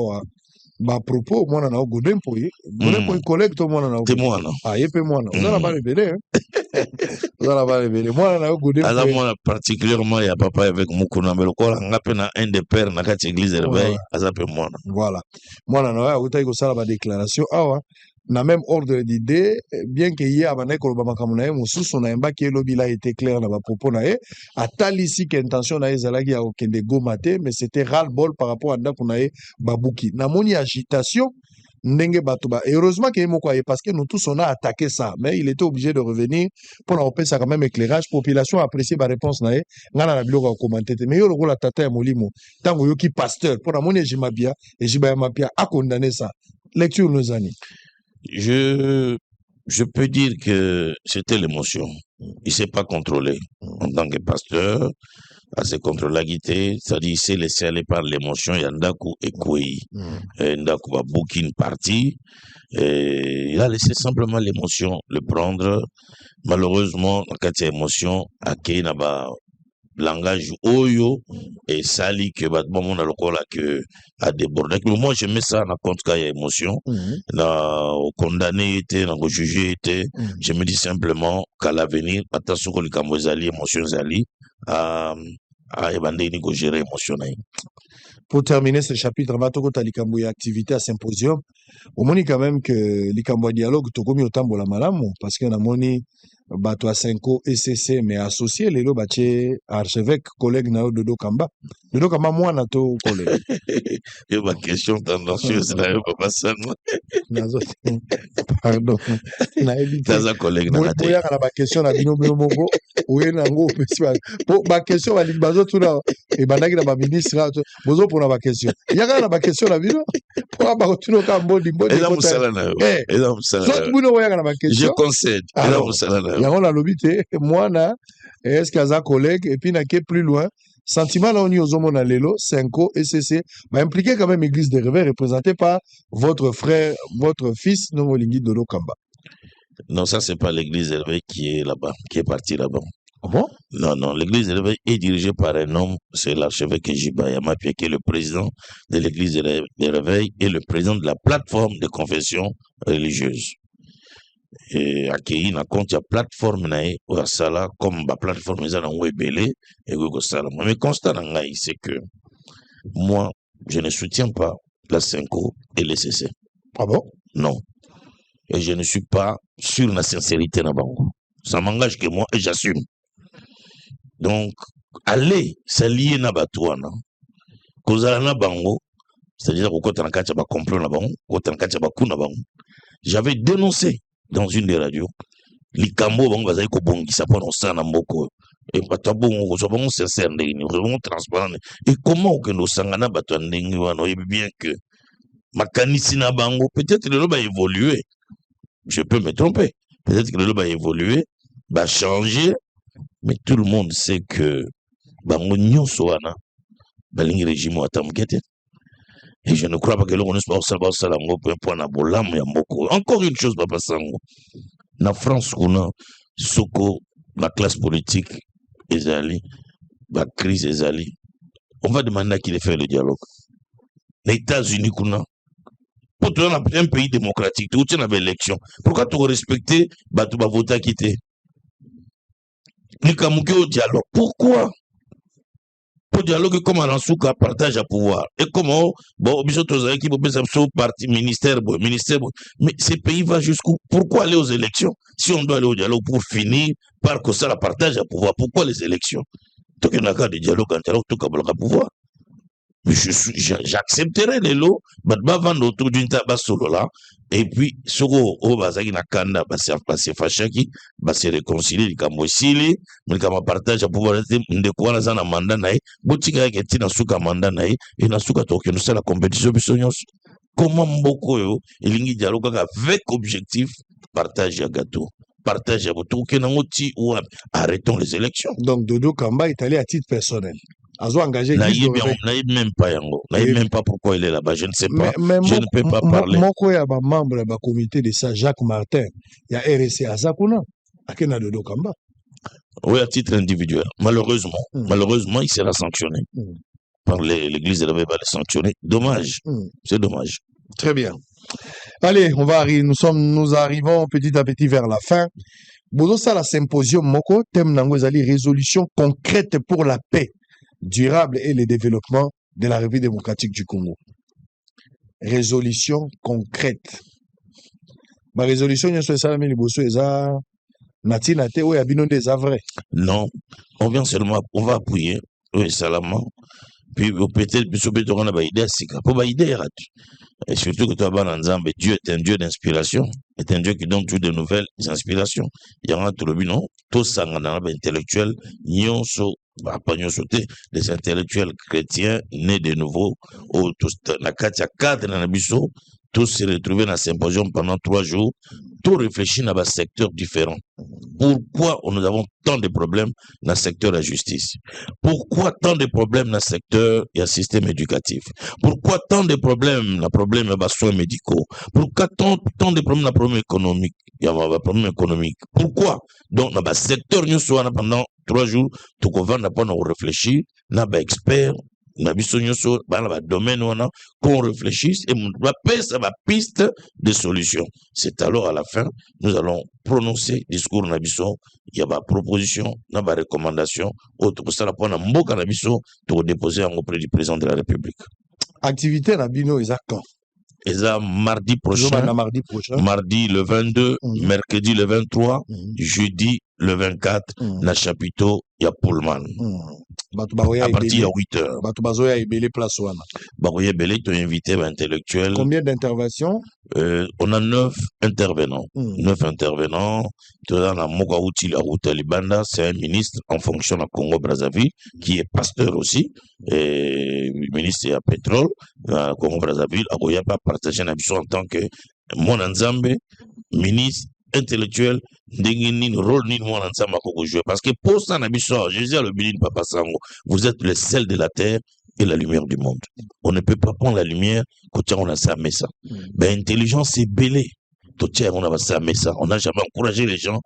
ma propos, moi, je suis Godempo. Godempo, il collecte, moi, je suis. C'est moi, non? Ah, il peut moi, non? Vous n'avez pas révélé, hein? Vous n'avez pas révélé. Moi, je suis Godempo. Alors, moi, particulièrement, il y a papa avec Moukouna, mais le corps, on a un des pères dans l'église de réveil, moi. Voilà. Moi, je suis une déclaration. Ah, na même ordre d'idée, bien que hier abandé kolobama kamunaye mususu na yamba ki lobila était clair na ba propos na ye atali ici que intention na ezalaki ya okende gomate mais c'était ras-le-bol par rapport à ndako na ye babuki na moni agitation ndenge bato ba heureusement que moko aye parce que nous tous on a attaqué ça mais il était obligé de revenir pour na opesa quand même éclairage population apprécier ba réponse na ye ngana na biloko commenter mais yo lokola tata ya molimo tango yo ki pasteur pour na moni jimabia et jibaya mapia a condamné ça lecture nos années. Je peux dire que c'était l'émotion. Il ne s'est pas contrôlé en tant que pasteur. À se contrôler la guitare, c'est-à-dire il s'est laissé aller par l'émotion. Il y a Ndaku et Kouei. Ndaku a booké une partie. Il a laissé simplement l'émotion le prendre. Malheureusement, quand il y a émotion, à Kénaba, langage oyo et sali que battement na lokola que a débordé. Moi je mets ça en compte quand il y a émotion na condamné était na jugé était je me dis simplement qu'à l'avenir attention que les kamozali émotion zali à ebandé ni ko gérer émotion. Pour terminer ce chapitre, on va te activité à symposium. On moni quand même que likambo dialogue to komi otambola malamu parce que na moni bato a 5 ECC mais associé les lo bache archevêque collègue na Dodo Kamba moi na to collègue et ma question tendancieuse là papa ça pardon na éviter ça collègue na raté ya na ba question na bino moko oye na ngo festival po ba question ba libazo tuna e bandaki na ba ministre bozo pour na ba question ya na ba question na bino pour ba tuno ka mbodi et là musala na et là musala so buno ya na ba question je concède et là musala na yango na lobi te moi na est-ce qu'il y a collègue et puis na ke plus loin sentiment là on y ozomona lelo 5 ECC va impliquer quand même église de réveil représentée par votre frère votre fils Nomolingi Dodo Kamba. Non, ça c'est pas l'église de réveil qui est là-bas, qui est parti là-bas. Ah bon? Non, l'église de réveil est dirigée par un homme, c'est l'archevêque Jiba Yamapia qui est le président de l'église de réveil et le président de la plateforme de confession religieuse. Et à Kéi, na compte la plateforme nae ou à Sala comme la plateforme ils ont webélé et go Sala. Mais constat ngai c'est que moi je ne soutiens pas la 5O et les CC. Ah bon? Non. Et je ne suis pas sur la sincérité na bango. Ça m'engage que moi et j'assume. Donc allez s'allier na batouana. Kozala na bango, c'est-à-dire au côté na kacha ba complot na bango, côté na kacha ba kuna bango. J'avais dénoncé dans une des radios, likambo bango bazali ko bongisa pour on sana mboko et batabongo so bango sincère ndeni vraiment transparent et comment que nous sangana bato ndeni wana et bien que makanisi na bango peut-être le va évoluer, je peux me tromper, peut-être que le va évoluer, va changer Mais tout le monde sait que bango nyonso wana balingi régime atamukete. Et je ne crois pas que l'on ne soit pas ça point na bolam ya mboko. Encore une chose papa sango. Na France kuna soko la classe politique ezali ba crise ezali. On va demander à qui de faire le dialogue. Les États-Unis kuna pour toi un pays démocratique, tu as une élection. Pourquoi tu respecter tu vas voter à quitter? Nikamuke au dialogue. Pourquoi? Pour dialogue comme un souka partage à pouvoir. Et comment bon biso tozali qui peut parti ministère. Mais ce pays va jusqu'où? Pourquoi aller aux élections? Si on doit aller au dialogue pour finir par que ça la partage à pouvoir, pourquoi les élections? Donc il y a un cas de dialogue en dialogue tout comme le pouvoir. Mais j'accepterai les lots, mais je vais vendre autour d'une table solo là, et puis, sur le bazaki na kanda, se fâchaki, se réconcilier, il y a aussi, mais il y a partage à pouvoir de quoi la zana mandat nae, botika yake tina suka mandat nae, et na suka toke nous c'est la compétition bisognos. Comment mboko yo, il y a dialogue avec objectif, partage à gâteau. Partage à votre ou arrêtons les élections. Donc Dodo Kamba est allé à titre personnel. Engagé même pas yango. Même pas pourquoi il est là-bas. Je ne sais pas. Je ne peux pas parler. Moi, il y a un membre du comité de ça, Jacques Martin. Il y a RSC à Zakuna. À Kena Dodo Kamba. Oui, à titre individuel. Malheureusement, il sera sanctionné. Par l'église de la Bible, sanctionné. Dommage. C'est dommage. Très bien. Allez, nous arrivons petit à petit vers la fin. Bozo ça la symposium moko thème nango ezali résolution concrète pour la paix durable et le développement de la République démocratique du Congo. Résolution concrète. Ma résolution nyonso esalami liboso eza natina te oyo abino nde eza vrai. Non, on va appuyer oui salamment. Puis peut-être on a une idée sika pour idée ratu. Et surtout que toi Nzambe, Dieu est un Dieu d'inspiration, est un Dieu qui donne toutes de nouvelles inspirations. Il y a un tout le bino, tous sangana intellectuels, nyonso pas nyonso te, les intellectuels chrétiens nés de nouveau au tous na katia cadre na biso, tous se retrouver dans un symposium pendant 3 jours, tout réfléchir dans un secteur différent. Pourquoi nous avons tant de problèmes dans le secteur de la justice? Pourquoi tant de problèmes dans le secteur du système éducatif? Pourquoi tant de problèmes dans le problème des soins médicaux? Pourquoi tant de problèmes dans le problème économique? Il y a un problème économique. Pourquoi? Donc, dans le secteur, nous sommes pendant 3 jours, tout qu'on va réfléchir, nous sommes experts, domaine qu'on réfléchisse et on va passer ma piste de solutions. C'est alors à la fin, nous allons prononcer discours nabiso, il y a ma proposition, ma recommandation, autre que ça la prendre mboka nabiso pour déposer auprès du président de la République. Activité nabino est quand? Et ça, mardi prochain, mardi le 22, mercredi le 23, jeudi le 24, na chapiteau, il y a Pullman. À partir de 8h. Batubazoya et Belé Place Wana. Barouye Belé, tu es invité intellectuel. Combien d'interventions? On a 9 intervenants. 9 intervenants. Tu as la Mokaouti, la route Libanda, c'est un ministre en fonction de Congo-Brazzaville, qui est pasteur aussi, et ministre à pétrole, Congo-Brazzaville, Agoya pas partagé en tant que Monanzambe, ministre intellectuel, ni rôle ni moi ensemble à jouer. Parce que pour ça, je disais le bilin Papa Sango, vous êtes le sel de la terre et la lumière du monde. On ne peut pas prendre la lumière quand on a ça, mais ça. Ben, intelligence, c'est belé. On a ça, mais ça. On n'a jamais encouragé les gens.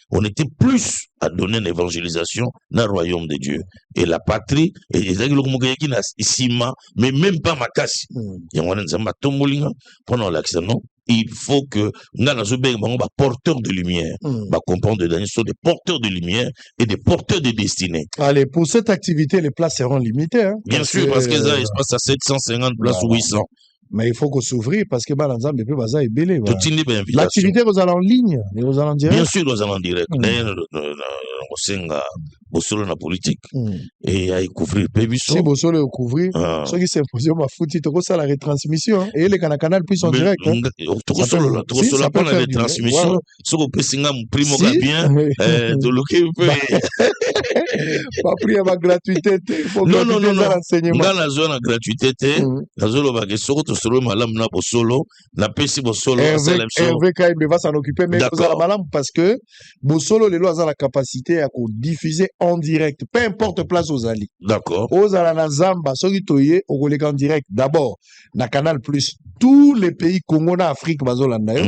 On était plus à donner une évangélisation dans le royaume de Dieu. Et la patrie, mais même pas ma casse. Pendant l'accès, non? Il faut que nous porteurs de lumière. Comprendre que sont des porteurs de lumière et des porteurs de destinée. Allez, pour cette activité, les places seront limitées. Hein, bien sûr, parce que ça espace à 750 places ou 800. Mais il faut qu'on s'ouvre parce que Balanzam peut baza est belé. L'activité vous allez en ligne, vous allez en direct. Bien sûr, vous allez en direct. bosolo na politique et à couvrir pébiso si bosolo couvrir ceux qui symposium a foutu to ça la retransmission et les canal plus en direct to solo la pas la retransmission so ko pesinga primo ga bien to loke peu pas pris ma gratuité non ngana zo na gratuité te nazolo ba ke soko to solo malam na bosolo na pesi bosolo Hervé Kaïbe va s'en occuper mais ça malam parce que bosolo les lois a la capacité à diffuser en direct peu importe place aux ali d'accord aux ala na zamba soki toye au en direct d'abord na canal plus tous les pays Congo na Afrique bazolanda yo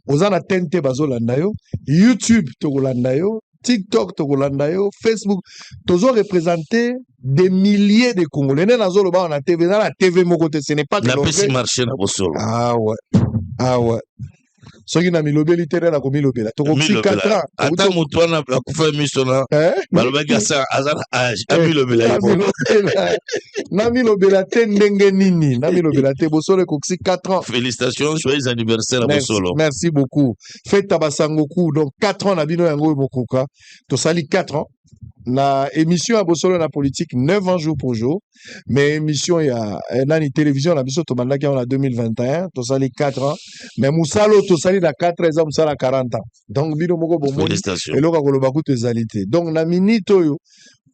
aux ala TNT bazolanda yo YouTube tolanda yo TikTok tolanda yo Facebook tozo représenter des milliers de Congolais na zolo ba na TV na la TV moko te ce n'est pas na pesi marché na bosolo ah ouais soki na milobeli te na komilobela to ko 4 ans ata mutu wana akufa miso na balobaki asa azana âge amilobela na milobela te ndenge nini na milobela te bosolo ko 4 ans félicitations joyeux anniversaire à bosolo merci beaucoup fête basangoku donc 4 ans na bino yango mokuka to sali 4 ans na émission à bosolo na politique 9 ans jour pour jour mais émission ya nani télévision na biso to bandaki en 2021 to sali 4 ans mais musalo to sali na 4 ans musala 40 ans donc bino moko bomoni eloka koloba kutu ezalité donc na minute oyo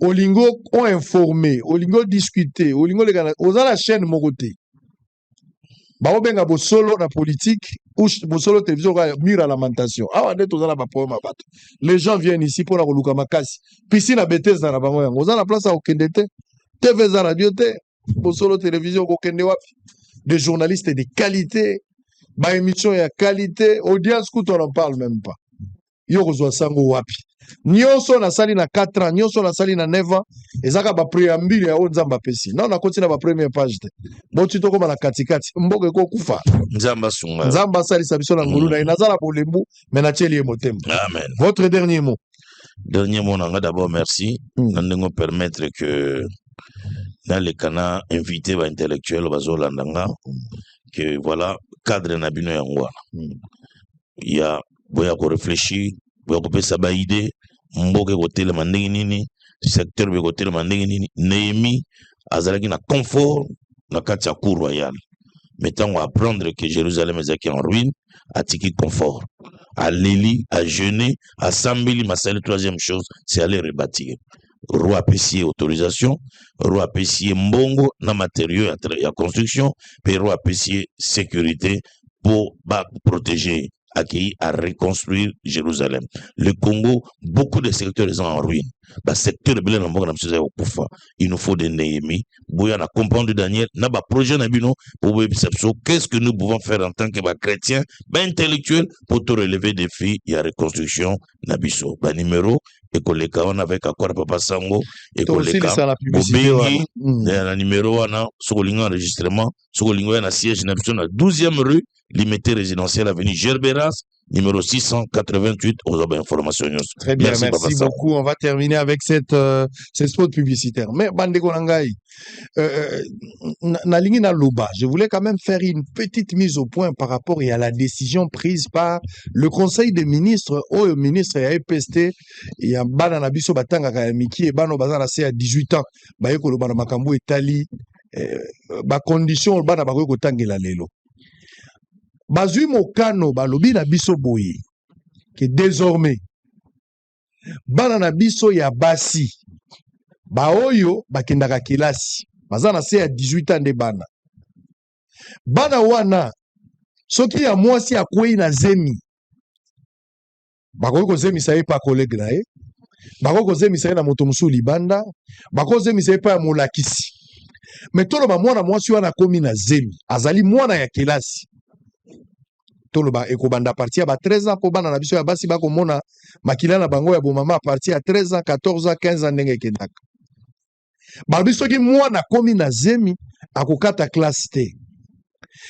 olingo on informé olingo discuter olingo lekana ozala chaîne moko te ba benga bosolo na politique ou bosolo télévision mur à lamentation awa nde tozala ba problème bato les gens viennent ici pour la koluka makasi piscine à Bethesda na bango yango ozala place à okende te TV za radio te bosolo télévision kokende wapi des journalistes de qualité ba émission ya qualité audience kuto on en parle même pas yo kozwa sango wapi nyonso na sali na 4 ans nyonso na sali na 9 ans ezaka ba préambule ya onzamba pesi non na continue ba première page te boti to koma na katikati mboke ko kufa nzamba sunga nzamba sali sabiso na ngulu na inazala bolembu mais na tcheli emotembo amen votre dernier mot nanga d'abord merci nandengo permettre que dans les canaux invité ba intellectuels bazolandanga que voilà cadre na bino yango il y a boya ko réfléchir boya ko pesa ba idée mboke ko telema ndenge nini secteur be ko telema ndenge nini Néhémie azalaki na confort na kati ya cour royale mais tango apprendre que Jérusalem ezaki en ruine atiki confort à Léli à jeûner à sambeli masali troisième chose c'est aller rebâtir roi apesi autorisation roi apesi mbongo na matériaux ya construction puis roi apesi sécurité pour protéger accueilli à reconstruire Jérusalem. Le Congo, beaucoup de secteurs sont en ruine. Le secteur de Belén, il nous faut des Néhémie. Bouya na comprendre Daniel, na ba projet na bino pour qu'est-ce que nous pouvons faire en tant que chrétiens, intellectuels pour te relever des défis et la reconstruction na biso. Ba numéro et koleka on avec accord papa sango et koleka bobengi na numéro wana sokolinga enregistrement sokolinga na siège na biso na 12e rue limité résidentiel avenue Gerberas numéro 688 aux informations. Très bien, merci beaucoup. On va terminer avec cette spot publicitaire. Mais Bandeko Nangai, Nalingi Nalouba, je voulais quand même faire une petite mise au point par rapport à la décision prise par le Conseil des ministres, au ministre et à EPST, et à Banana Biso Batanga Kayamiki et Bano Bazana C à 18 ans, Bayeko Lobana Makambo et Tali, condition Bana Bago Tangela Lelo. Bazui Mokano balobi na biso boye que désormais bana na biso ya basi baoyo bakendaka kelasi bazana se ya 18 ans de bana wana soki ya mwasi akwei na zemi bakoki kozemisa ye pa collègue na ye bakoki kozemisa ye na moto mosusu libanda bakoki kozemisa ye pa ya molakisi me toloba mwana mwasi wana akomi na zemi azali mwana ya kelasi toloba ekobanda partir ba 13 ans po bana na biso ya basi bako mona makila na bango ya bomama a partir ya 13 ans 14 ans 15 ans ndenge kendaka babiso ki mwana komi na zemi akokata classe te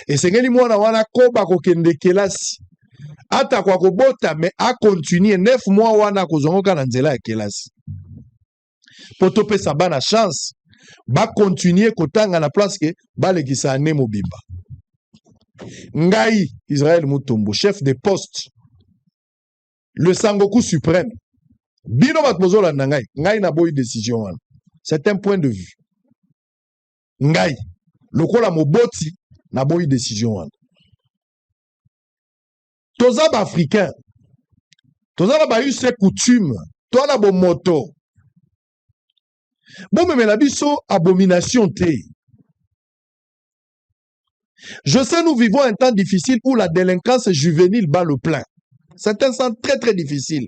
esengeli mwana wana koba kokende kelasi ata kwa kobota me a continuer 9 mois wana kozongoka na nzela ya kelasi po topesa bana chance ba continuer kotanga na place ke balekisa ane mobimba. Ngai Israël Mutombo, chef de poste, le Sangoku suprême, Bino batmozola na ngai, ngai na boyi décision wana. C'est un point de vue. Ngai, lokola moboti na boyi décision wana. Toza ba africain. Toza ba eu ses coutumes. Toi na bo moto. Bon mais la biso abomination te. Je sais nous vivons un temps difficile où la délinquance juvénile bat le plein. C'est un temps très très difficile.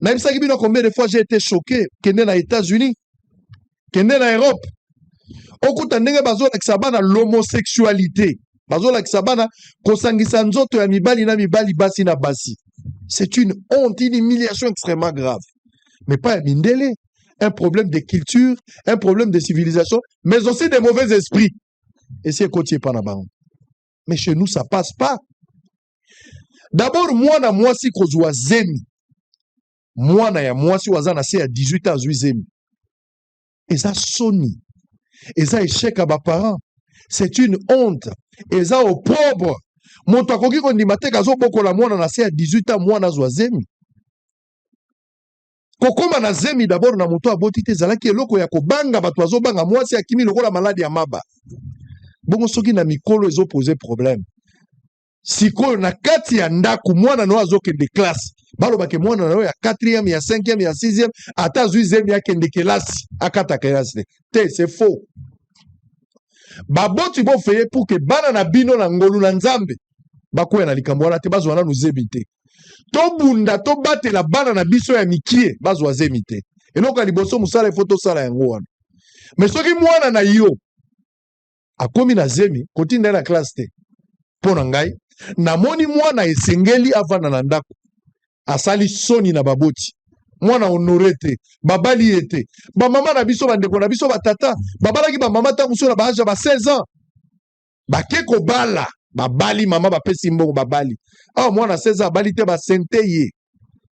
Même ça, combien de fois j'ai été choqué qu'il est aux États-Unis, qu'il est en Europe. Au coup de l'homosexualité. C'est une honte, une humiliation extrêmement grave. Mais pas un mindélé. Un problème de culture, un problème de civilisation, mais aussi des mauvais esprits. Et c'est côté Panama. Mais chez nous, ça passe pas. D'abord, moi si kozwa zemi. Moi si wazana c'est à 18 ans zemi. Et ça soni. Et ça échec à mes parents. C'est une honte. Et ça au pauvre. Mon takoki kondimate kazo boko la moi na c'est à 18 ans moi na zemi. Kokoma na zemi d'abord na moto aboti te zalaki eloko ya kobanga bato azobanga moi si akimi lokola malade ya maba. Bongo soki na mikolo ezo poser problème. Sikoyo na kati ya ndaku mwana no azokende classe. Balobake mwana no ya 4e, ya 5e, ya 6e, ata zuizemi ya kende kelasi, akata kelasi. Te, c'est faux. Baboti bo feye pour que bana na bino na ngolu na nzambe. Bakoya na likambo wana te bazwa na nuzebi te. To bunda to batela bana na biso ya mikie bazwa zemi te. Eloko liboso musala photo sala yango wana. Mais soki mwana na yo akomi na zemi, kotinda na classe te. Pona ngai namoni mwana esengeli avana na ndako asali soni na baboti mwana honorete babali ete ba mama na biso bandeko na biso batata babalaki ba mama ta muso na baja ba 16 ans bakeko bala babali mama bapesi mbongo babali mwana 16 ans bali te ba sente ye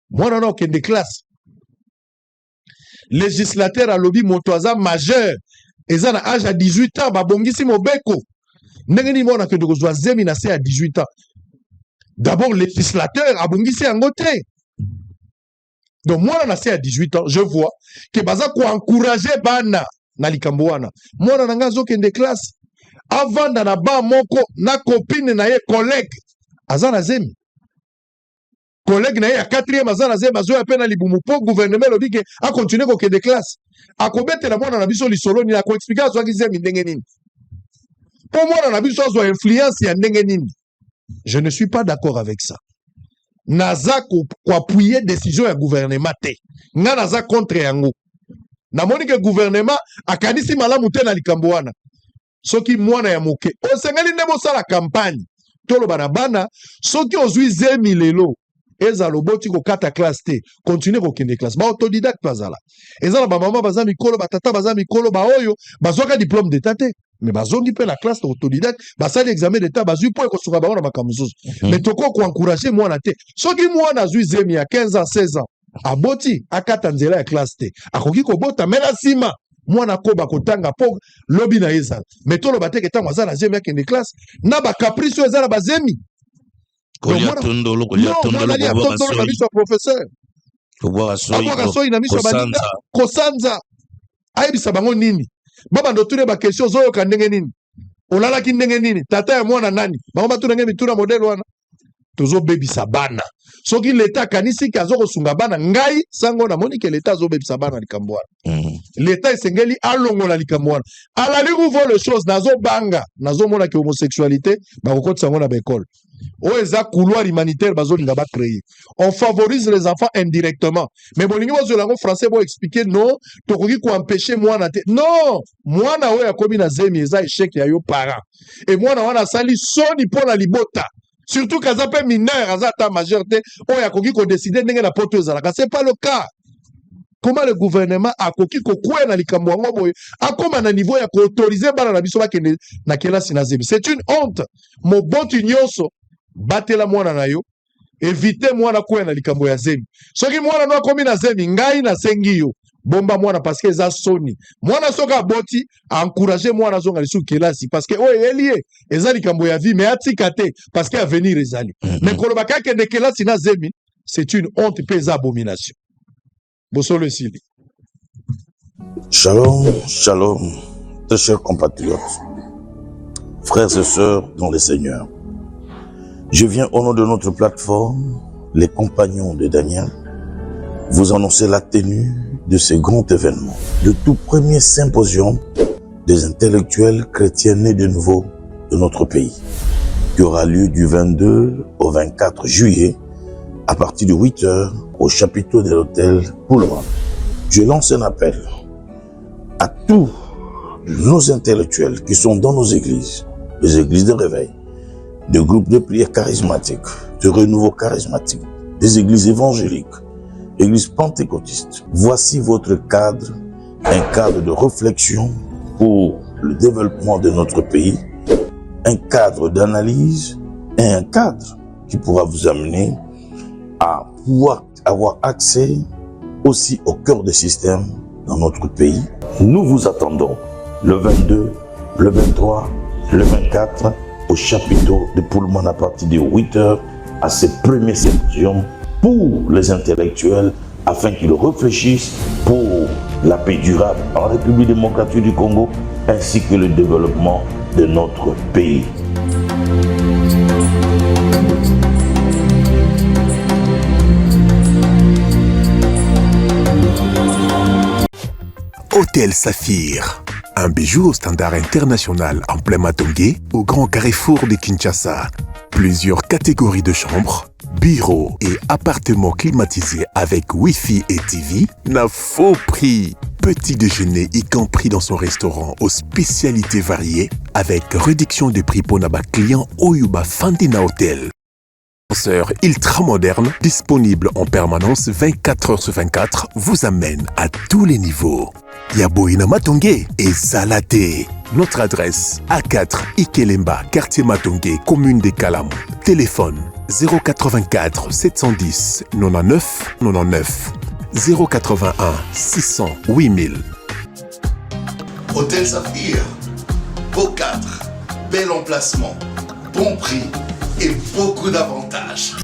mwana na okende classe législateur alobi moto aza majeur eza na âge à 18 ans babongisi mobeko. Ndenge ni mona kende kozwa zemi na se à 18 ans. D'abord législateur abongisi yango te. Donc moi na se à 18 ans, je vois que baza ko encourager bana na likambo wana. Mwana na ngazo kende classe avanda na ba moko na copine na ye collègue azana zemi. Collègue na ye ya 4e azana zemi azo ya pena libumu po gouvernement lobi ke a continuer ko kende classe. Akobetela mwana na biso lisolo ni ako expliquer azo ki zemi ndenge nini. Pour moi, on a vu une influence ya ndenge nini. Je ne suis pas d'accord avec ça. Naza ko appuyer décision ya gouvernement te. Nga naza contre yango. Na moni que gouvernement akanisi malamu te na likambo wana. Soki mwana ya moke. O sengeli ndemo sala campagne. Tolo bana bana soki ozui zemi lelo. Eza loboti ko kata classe te. Continue ko kende classe. Ba autodidacte bazala. Eza na ba mama baza mikolo ba tata baza mikolo ba oyo bazoka diplôme d'état te. Mais bazongi pe la classe autodidacte basali examen d'état bazui po ko suka ba ona makamuzuzu. Mais toko ko encourager mwana te. Soki mwana zui zemi ya 15 ans 16 ans aboti akata nzela ya classe te. Akoki ko bota mena sima mwana ko ba kotanga po lobi na yeza. Mais tolo bateke tango azala zemi ya kende classe na ba caprice ezala bazemi. Kolia tondolo na biso professeur. Koboa soyi na biso baninga kosanza. Ayebisa bango nini? Baba ndo tune ba question zoyo ka ndenge nini? Olalaki ndenge nini? Tata ya mwana nani? Bango batuna ngemi tuna modèle wana. Tozo bebisa bana. Soki l'État kanisi kazo kosunga bana ngai sango na moni ke l'État zo bebisa bana likambo wana. L'État esengeli alongola likambo wana. Alali rouvre les choses nazo banga, nazo mona ke homosexualité ba kokotisa ngo na ba école. Oeza couloir humanitaire bazolinga ba créer. On favorise les enfants indirectement. Mais bolingi bozo lango français bo expliquer non, tokoki ko empêcher mwana te. Non, mwana oya komi na zemi eza échec ya yo parents. Et mwana wana sali soni pona libota. Surtout kaza pe mineur aza ta majorité oya koki ko décider ndenge na poto ezalaka. C'est pas le cas. Comment le gouvernement a koki ko kwe na likambo ngo boye akoma na niveau ya ko autoriser bana na biso bakende na kelasi na zemi. C'est une honte. Mo bonti nyonso batela mwana na yo éviter mwana kwe na likambo ya zemi. Soki mwana no akomi na zemi ngai na sengi yo bomba mwana parce que eza soni. Mwana soka boti encourager mwana zonga lisu kelasi parce que oye elie eza likambo ya vie mais atika te parce que avenir ezali. Mais koloba ka kende kelasi na zemi c'est une honte pe eza abomination. Bosso le Sili. Shalom, shalom, très chers compatriotes, frères et sœurs dans le Seigneur. Je viens au nom de notre plateforme, les compagnons de Daniel, vous annoncer la tenue de ce grand événement, le tout premier symposium des intellectuels chrétiens nés de nouveau de notre pays, qui aura lieu du 22 au 24 juillet à partir de 8h au chapiteau de l'hôtel Pullman. Je lance un appel à tous nos intellectuels qui sont dans nos églises, les églises de réveil, des groupes de prière charismatiques, de renouveau charismatique, des églises évangéliques, églises pentecôtistes. Voici votre cadre, un cadre de réflexion pour le développement de notre pays, un cadre d'analyse et un cadre qui pourra vous amener à pouvoir avoir accès aussi au cœur des systèmes dans notre pays. Nous vous attendons le 22, le 23, le 24 au chapiteau de Pullman à partir de 8h à ce premier symposium pour les intellectuels afin qu'ils réfléchissent pour la paix durable en République démocratique du Congo ainsi que le développement de notre pays. Hôtel Saphir, un bijou au standard international en plein Matongé, au grand carrefour de Kinshasa. Plusieurs catégories de chambres, bureaux et appartements climatisés avec Wi-Fi et TV n'a faux prix. Petit déjeuner y compris dans son restaurant aux spécialités variées avec réduction des prix pour nos clients Oyuba Fandina Hotel. Ascenseur ultra moderne, disponible en permanence 24h/24, vous amène à tous les niveaux. Yaboina Matongé et Salaté. Notre adresse A4 Ikelemba, quartier Matongé, commune des Kalam. Téléphone 084 710 99 99 081 600 8000. Hôtel Saphir, beau cadre, bel emplacement, bon prix et beaucoup d'avantages.